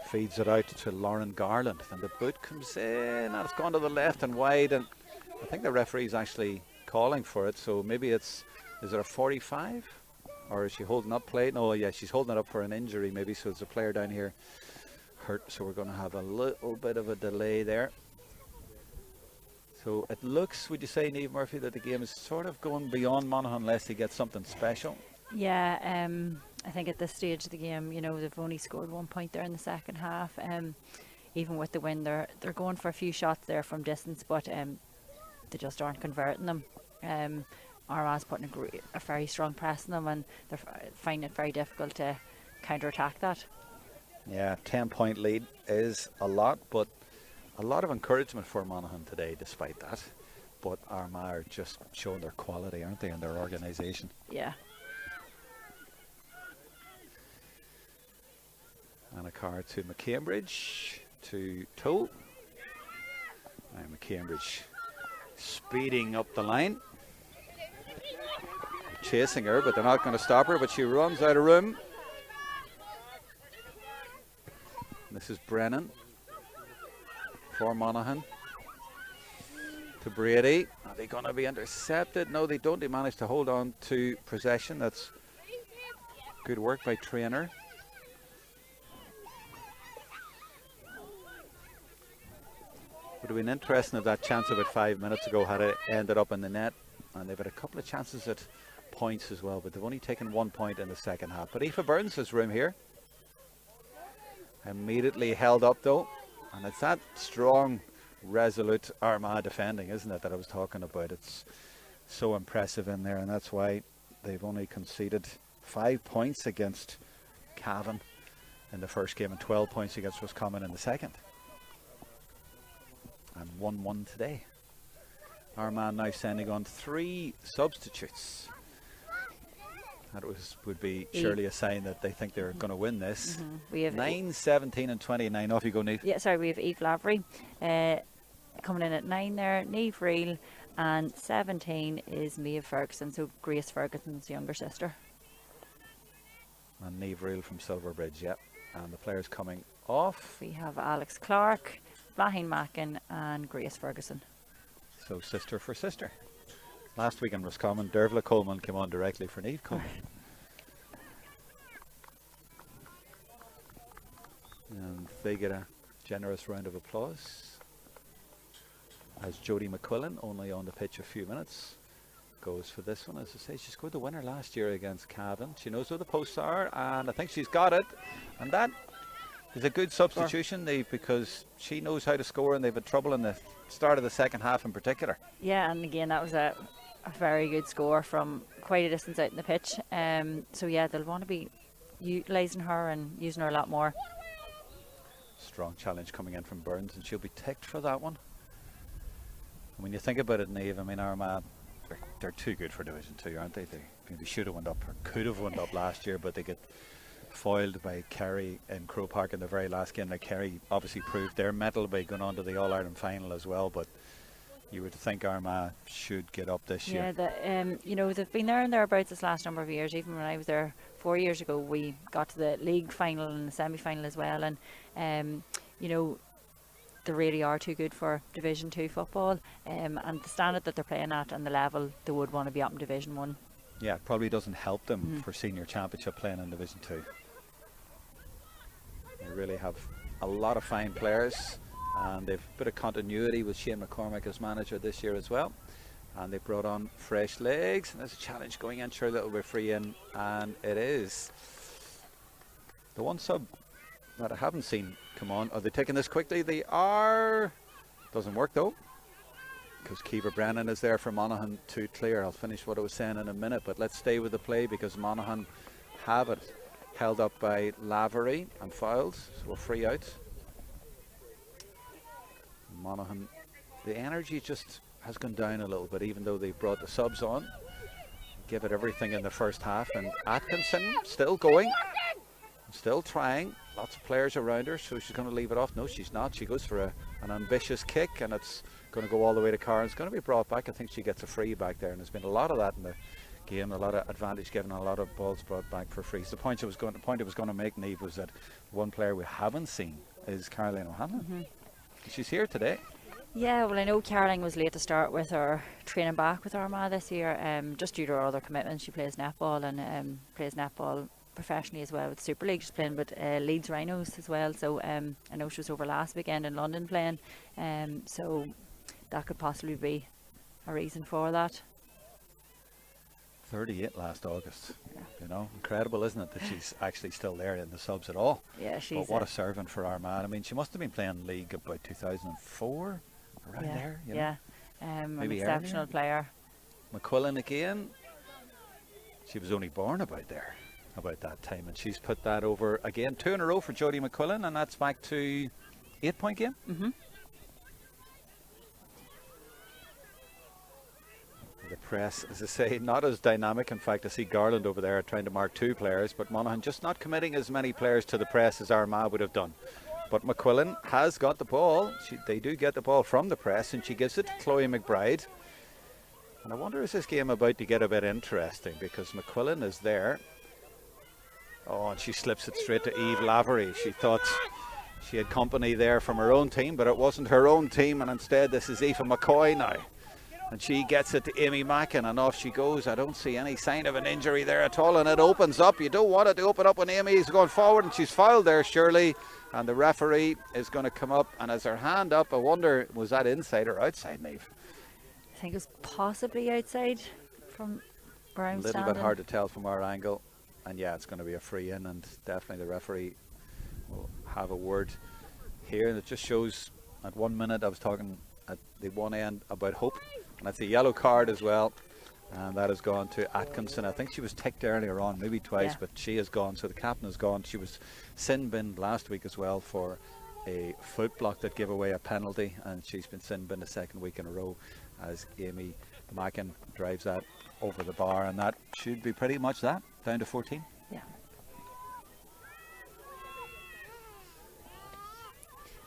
Feeds it out to Lauren Garland, and the boot comes in, and it's gone to the left and wide, and I think the referee's actually calling for it, so maybe is it a 45, or is she holding up play? No, yeah, she's holding it up for an injury maybe, so it's a player down here hurt, so we're going to have a little bit of a delay there. So it looks, would you say, Niamh Murphy, that the game is sort of going beyond Monaghan unless they get something special? Yeah, I think at this stage of the game, you know, they've only scored 1 point there in the second half. Even with the win, they're going for a few shots there from distance, but they just aren't converting them. Armagh's putting a very strong press on them, and they're finding it very difficult to counter-attack that. Yeah, 10-point lead is a lot, but a lot of encouragement for Monaghan today despite that. But Armagh are just showing their quality, aren't they, in their organisation? Yeah. And a card to McCambridge, to Toe. And McCambridge speeding up the line. Chasing her, but they're not going to stop her, but she runs out of room. This is Brennan for Monaghan. To Brady. Are they going to be intercepted? No, they don't. They manage to hold on to possession. That's good work by Traynor. Would have been interesting if that chance about 5 minutes ago had it ended up in the net, and they've had a couple of chances at points as well, but they've only taken 1 point in the second half. But Aoife Burns has room here. Immediately held up though, and it's that strong, resolute Armagh defending, isn't it, that I was talking about. It's so impressive in there, and that's why they've only conceded 5 points against Cavan in the first game and 12 points against Roscommon in the second. And 1-1 today. Armagh now sending on 3 substitutes. That would be surely a sign that they think they're going to win this. We have 9, 17 and 29. Off you go, Niamh. Yeah, sorry, we have Eve Lavery coming in at 9 there, Niamh Reel, and 17 is Mia Ferguson, so Grace Ferguson's younger sister. And Niamh Reel from Silverbridge, yep. And the players coming off. We have Alex Clark, Blahin Mackin and Grace Ferguson. So sister for sister. Last week in Roscommon, Dervla Coleman came on directly for Niamh Coleman. And they get a generous round of applause as Jodie McQuillan, only on the pitch a few minutes, goes for this one. As I say, she scored the winner last year against Cavan. She knows where the posts are, and I think she's got it. And that It's a good substitution, Niamh, because she knows how to score, and they've had trouble in the start of the second half in particular. Yeah, and again, that was a very good score from quite a distance out in the pitch. So yeah, they'll want to be utilising her and using her a lot more. Strong challenge coming in from Burns, and she'll be ticked for that one. And when you think about it, Niamh, I mean, Armagh, they're too good for Division 2, aren't they? They should have went up, or could have went up last year, but they get foiled by Kerry in Croke Park in the very last game. Like, Kerry obviously proved their mettle by going on to the All-Ireland final as well, but you would think Armagh should get up this year. Yeah, you know, they've been there and thereabouts this last number of years. Even when I was there 4 years ago, we got to the league final and the semi-final as well, and you know, they really are too good for Division 2 football, and the standard that they're playing at and the level they would want to be up in Division 1. Yeah, it probably doesn't help them for senior championship playing in Division 2. They really have a lot of fine players, and they've a bit of continuity with Shane McCormick as manager this year as well. And they brought on fresh legs, and there's a challenge going in. Sure, little bit free in, and it is the one sub that I haven't seen come on. Are they taking this quickly? They are. Doesn't work though, because Kiva Brennan is there for Monaghan to clear. I'll finish what I was saying in a minute, but let's stay with the play because Monaghan have it held up by Lavery and fouled, so we're free out. Monaghan, the energy just has gone down a little bit, even though they brought the subs on. Give it everything in the first half, and Atkinson still going, still trying. Lots of players around her, so she's going to leave it off. No, she's not. She goes for an ambitious kick, and it's going to go all the way to Carr. It's going to be brought back. I think she gets a free back there, and there's been a lot of that in the game, a lot of advantage given, and a lot of balls brought back for frees. The point I was going to make, Niamh, was that one player we haven't seen is Caroline O'Hanlon. She's here today. Yeah, well, I know Caroline was late to start with her training back with Armagh this year, just due to her other commitments. She plays netball and plays netball professionally as well with Super League. She's playing with Leeds Rhinos as well, so I know she was over last weekend in London playing, so that could possibly be a reason for that. 38 last August. Yeah. You know, incredible, isn't it, that she's actually still there in the subs at all? Yeah, she's. But what a servant for Armagh. I mean, she must have been playing league about 2004, around there. You know? Maybe an exceptional earlier. Player. McQuillan again. She was only born about that time, and she's put that over again. 2 in a row for Jodie McQuillan, and that's back to 8-point game. The press, as I say, not as dynamic. In fact, I see Garland over there trying to mark 2 players, but Monaghan just not committing as many players to the press as Armagh would have done. But McQuillan has got the ball. They do get the ball from the press, and she gives it to Chloe McBride. And I wonder, is this game about to get a bit interesting, because McQuillan is there. Oh, and she slips it straight to Eve Lavery. She thought she had company there from her own team, but it wasn't her own team, and instead this is Aoife McCoy now. And she gets it to Amy Mackin, and off she goes. I don't see any sign of an injury there at all, and it opens up. You don't want it to open up when Amy is going forward, and she's fouled there, surely. And the referee is going to come up and has her hand up. I wonder, was that inside or outside, Niamh? I think it was possibly outside from where I'm standing. A little bit hard to tell from our angle. And yeah, it's going to be a free in, and definitely the referee will have a word here. And it just shows, at 1 minute I was talking at the one end about hope, and that's a yellow card as well, and that has gone to Atkinson. I think she was ticked earlier on, maybe twice, but she has gone, so the captain has gone. She was sin binned last week as well for a foot block that gave away a penalty, and she's been sin binned a second week in a row as Amy Mackin drives that over the bar, and that should be pretty much that, down to 14.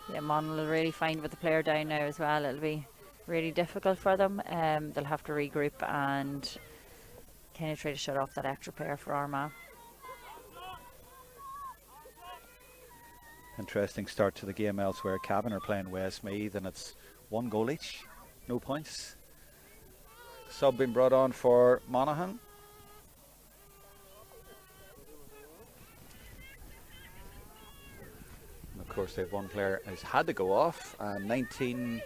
Yeah, Mon will really find with the player down now as well. It'll be really difficult for them. They'll have to regroup and kind of try to shut off that extra player for Armagh. Interesting start to the game elsewhere. Cavan are playing Westmeath, and it's 1 goal each, no points. Sub being brought on for Monaghan. Of course, they've one player has had to go off, and 19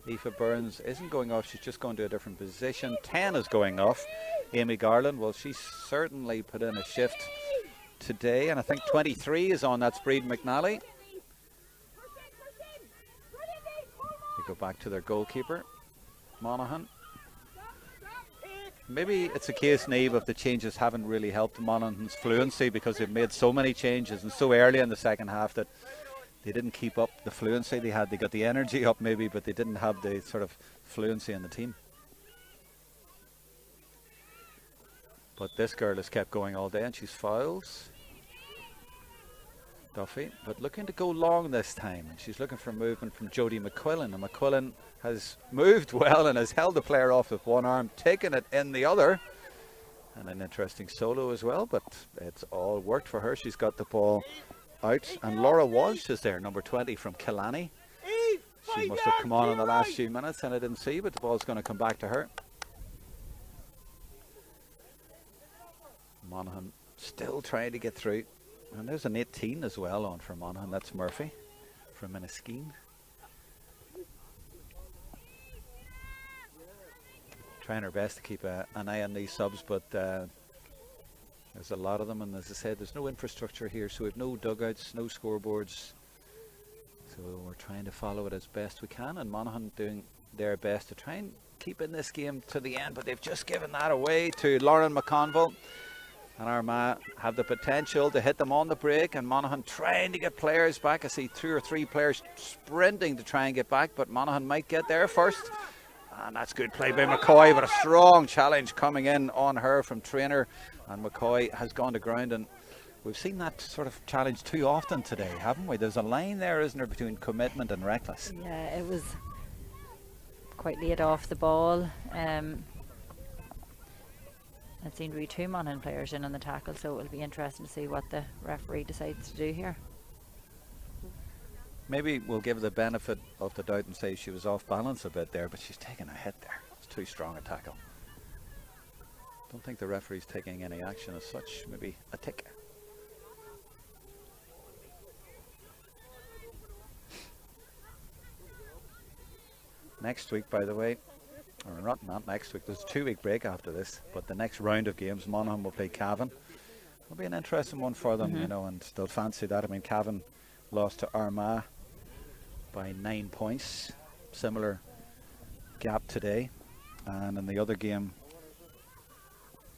Aoife Burns isn't going off, she's just going to a different position. 10 is going off. Amy Garland, well, she's certainly put in a shift today, and I think 23 is on, that's Breed McNally. They go back to their goalkeeper, Monaghan. Maybe it's a case, Neve, of the changes haven't really helped Monaghan's fluency because they've made so many changes and so early in the second half that they didn't keep up the fluency they had. They got the energy up maybe, but they didn't have the sort of fluency in the team. But this girl has kept going all day and she's fouls. Duffy, but looking to go long this time, and she's looking for movement from Jodie McQuillan, and McQuillan has moved well and has held the player off with one arm, taken it in the other, and an interesting solo as well, but it's all worked for her. She's got the ball out, and Laura Walsh is there, number 20 from Killarney. She must have come on in the last few minutes and I didn't see, but the ball's going to come back to her. Monaghan still trying to get through. And there's an 18 as well on for Monaghan. That's Murphy from Inniskeen. Trying her best to keep an eye on these subs, but there's a lot of them. And as I said, there's no infrastructure here, so we have no dugouts, no scoreboards. So we're trying to follow it as best we can. And Monaghan doing their best to try and keep in this game to the end, but they've just given that away to Lauren McConville. And Armagh have the potential to hit them on the break, and Monaghan trying to get players back. I see 2 or 3 players sprinting to try and get back, but Monaghan might get there first. And that's good play by McCoy, but a strong challenge coming in on her from Trainer. And McCoy has gone to ground, and we've seen that sort of challenge too often today, haven't we? There's a line there, isn't there, between commitment and reckless? Yeah, it was quite late off the ball. It seemed to be 2 Monaghan players in on the tackle, so it'll be interesting to see what the referee decides to do here. Maybe we'll give the benefit of the doubt and say she was off balance a bit there, but she's taken a hit there. It's too strong a tackle. Don't think the referee's taking any action as such. Maybe a tick. Next week, by the way, or not next week, there's a 2-week break after this, but the next round of games, Monaghan will play Cavan. It'll be an interesting one for them, you know, and they'll fancy that. I mean, Cavan lost to Armagh by 9 points, similar gap today, and in the other game,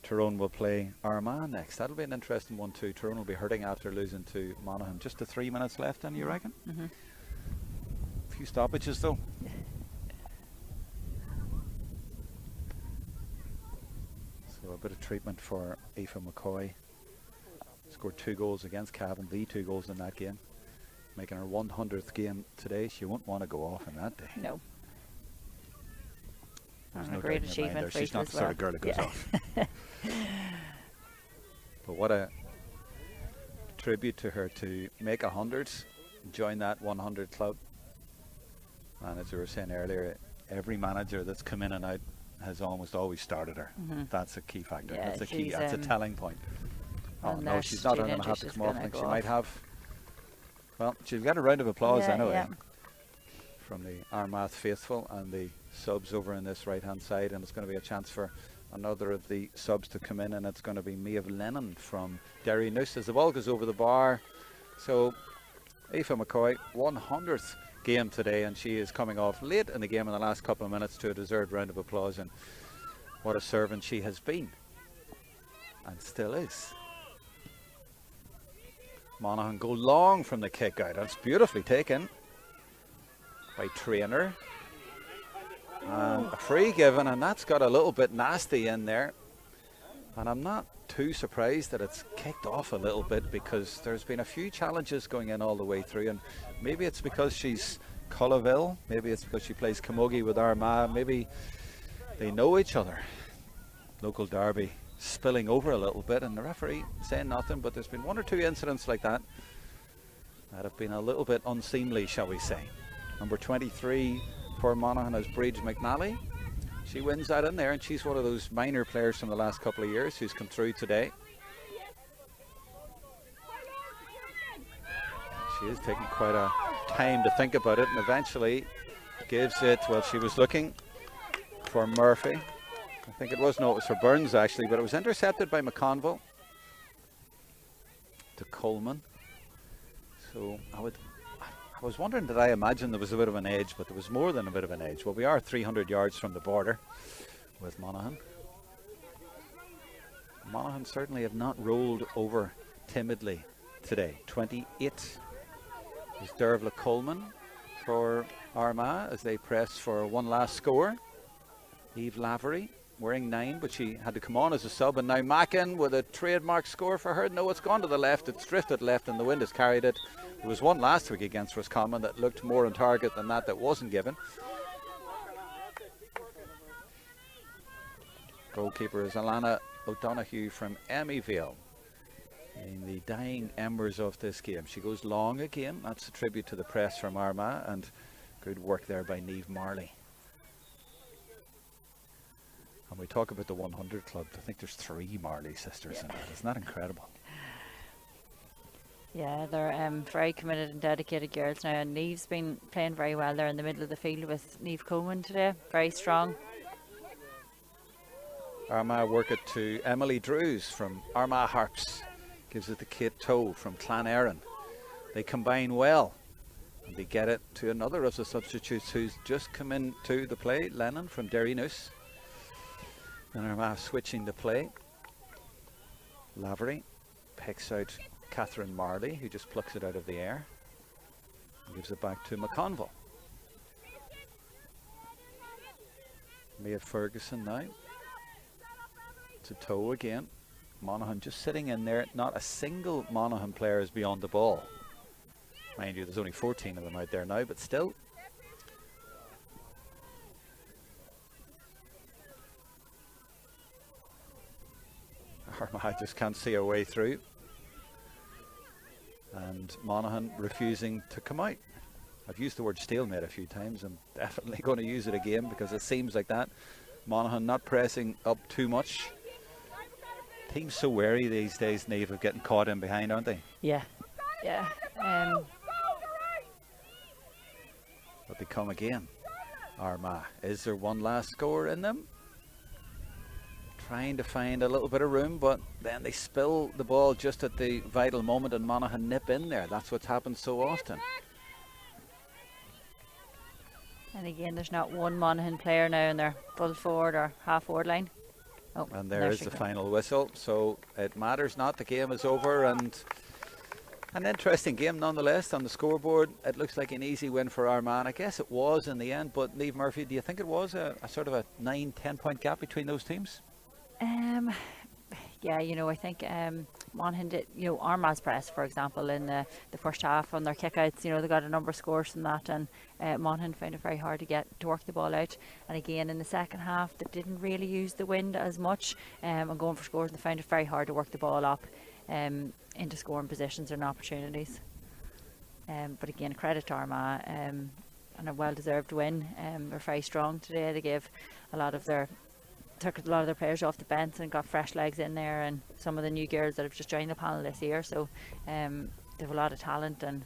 Tyrone will play Armagh next. That'll be an interesting one too. Tyrone will be hurting after losing to Monaghan. Just the 3 minutes left, then, you reckon? A few stoppages though. So a bit of treatment for Aoife McCoy. Scored 2 goals against Cavan, the 2 goals in that game. Making her 100th game today. She won't want to go off in that day. No. There's A no great doubt in your mind achievement there. for She's not Aoife the as sort of girl that goes off. But what a tribute to her to make 100, join that 100 club. And as we were saying earlier, every manager that's come in and out has almost always started her. That's a key factor. Yeah, that's a key. she's, That's a telling point. Oh and no, she's not going to have to come off. I think she might have. Well, she's got a round of applause anyway from the Armagh faithful and the subs over in this right hand side, and it's going to be a chance for another of the subs to come in, and it's going to be Maeve Lennon from Derry Noose as the ball goes over the bar. So Aoife McCoy, 100th game today, and she is coming off late in the game in the last couple of minutes to a deserved round of applause, and what a servant she has been and still is. Monaghan go long from the kick out. That's beautifully taken by Trainer. And a free given, and that's got a little bit nasty in there. And I'm not too surprised that it's kicked off a little bit, because there's been a few challenges going in all the way through, and maybe it's because she's Cullaville, maybe it's because she plays Camogie with Armagh, maybe they know each other. Local derby spilling over a little bit, and the referee saying nothing, but there's been 1 or 2 incidents like that that have been a little bit unseemly, shall we say. Number 23 for Monaghan is Bridge McNally. She wins that in there, and she's one of those minor players from the last couple of years who's come through today. She is taking quite a time to think about it, and eventually gives it, well, she was looking for Murphy. I think it was for Burns actually, but it was intercepted by McConville to Coleman. So I was wondering, did I imagine there was a bit of an edge, but there was more than a bit of an edge. Well, we are 300 yards from the border with Monaghan. Monaghan certainly have not rolled over timidly today. 28 is Dervla Coleman for Armagh as they press for one last score. Eve Lavery wearing 9, but she had to come on as a sub, and now Mackin with a trademark score for her. No, it's gone to the left, it's drifted left and the wind has carried it. There was one last week against Roscommon that looked more on target than that wasn't given. Goalkeeper is Alana O'Donoghue from Emmyvale. In the dying embers of this game, she goes long again. That's a tribute to the press from Armagh, and good work there by Niamh Marley. And we talk about the 100 club. I think there's 3 Marley sisters in it. Isn't that incredible? Yeah, they're very committed and dedicated girls now, and Niamh's been playing very well there in the middle of the field with Niamh Coleman today. Very strong. Armagh work it to Emily Drews from Armagh Harps. Gives it to Kate Toe from Clonairon. They combine well, and they get it to another of the substitutes who's just come into the play, Lennon from Derrynooth. And Armagh switching the play. Lavery picks out Catherine Marley, who just plucks it out of the air and gives it back to McConville. Mia Ferguson now to Toe again. Monaghan just sitting in there. Not a single Monaghan player is beyond the ball. Mind you, there's only 14 of them out there now, but still. Armagh just can't see a way through. And Monaghan refusing to come out. I've used the word stalemate a few times. I'm definitely going to use it again because it seems like that. Monaghan not pressing up too much. Teams so wary these days, Niamh, of getting caught in behind, aren't they? Yeah, yeah. But they come again. Armagh. Is there one last score in them? Trying to find a little bit of room, but then they spill the ball just at the vital moment and Monaghan nip in there. That's what's happened so often. And again, there's not one Monaghan player now in their full forward or half forward line. Oh, and there is the final whistle, so it matters not. The game is over, and an interesting game nonetheless. On the scoreboard, it looks like an easy win for Armagh. I guess it was in the end, but Niamh Murphy, do you think it was a sort of a 9-10 point gap between those teams? Yeah, you know, I think Monaghan did, you know, Armagh's press, for example, in the first half on their kickouts, you know, they got a number of scores from that, and Monaghan found it very hard to work the ball out. And again, in the second half, they didn't really use the wind as much and going for scores, and they found it very hard to work the ball up into scoring positions and opportunities. But again, credit to Armagh and a well-deserved win. They're very strong today. They gave took a lot of their players off the bench and got fresh legs in there, and some of the new girls that have just joined the panel this year, so they have a lot of talent and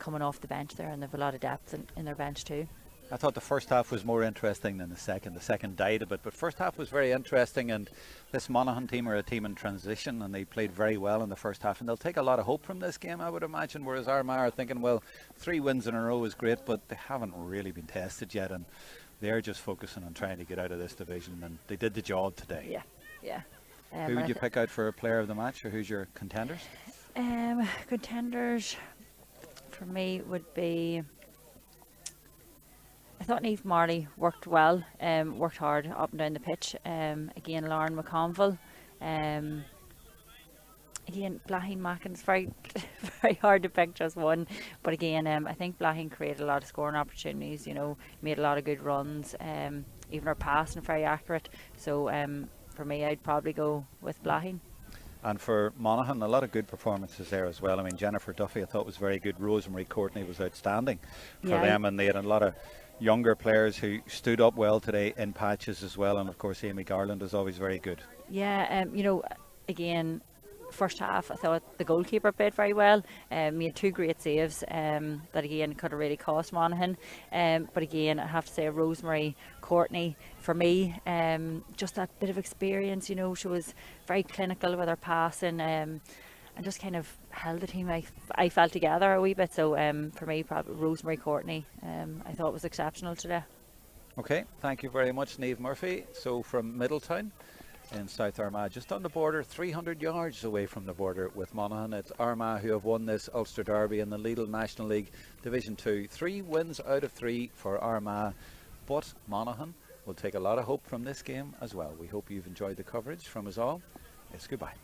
coming off the bench there, and they have a lot of depth in their bench too. I thought the first half was more interesting than the second died a bit, but first half was very interesting, and this Monaghan team are a team in transition, and they played very well in the first half, and they'll take a lot of hope from this game, I would imagine, whereas Armagh are thinking, well, 3 wins in a row is great, but they haven't really been tested yet, and they're just focusing on trying to get out of this division, and they did the job today. Yeah. Who would you pick out for a player of the match, or who's your contenders? Contenders for me would be, I thought Niamh Marley worked well, worked hard up and down the pitch. Again, Lauren McConville. Again, Blahin Mackin, it's very, very hard to pick just one. But again, I think Blahin created a lot of scoring opportunities, you know, made a lot of good runs. Even her passing very accurate. So for me, I'd probably go with Blahin. And for Monaghan, a lot of good performances there as well. I mean, Jennifer Duffy I thought was very good. Rosemary Courtney was outstanding for them, and they had a lot of younger players who stood up well today in patches as well. And of course, Amy Garland is always very good. Yeah, you know, again, first half I thought the goalkeeper played very well, made 2 great saves that again could have really cost Monaghan, but again I have to say Rosemary Courtney for me, just that bit of experience, you know, she was very clinical with her passing. and just kind of held the team, I felt, together a wee bit. So for me, probably Rosemary Courtney, I thought was exceptional today. Okay, thank you very much, Niamh Murphy. So from Middletown in South Armagh, just on the border, 300 yards away from the border with Monaghan. It's Armagh who have won this Ulster Derby in the Lidl National League Division 2. 3 wins out of 3 for Armagh, but Monaghan will take a lot of hope from this game as well. We hope you've enjoyed the coverage. From us all, it's goodbye.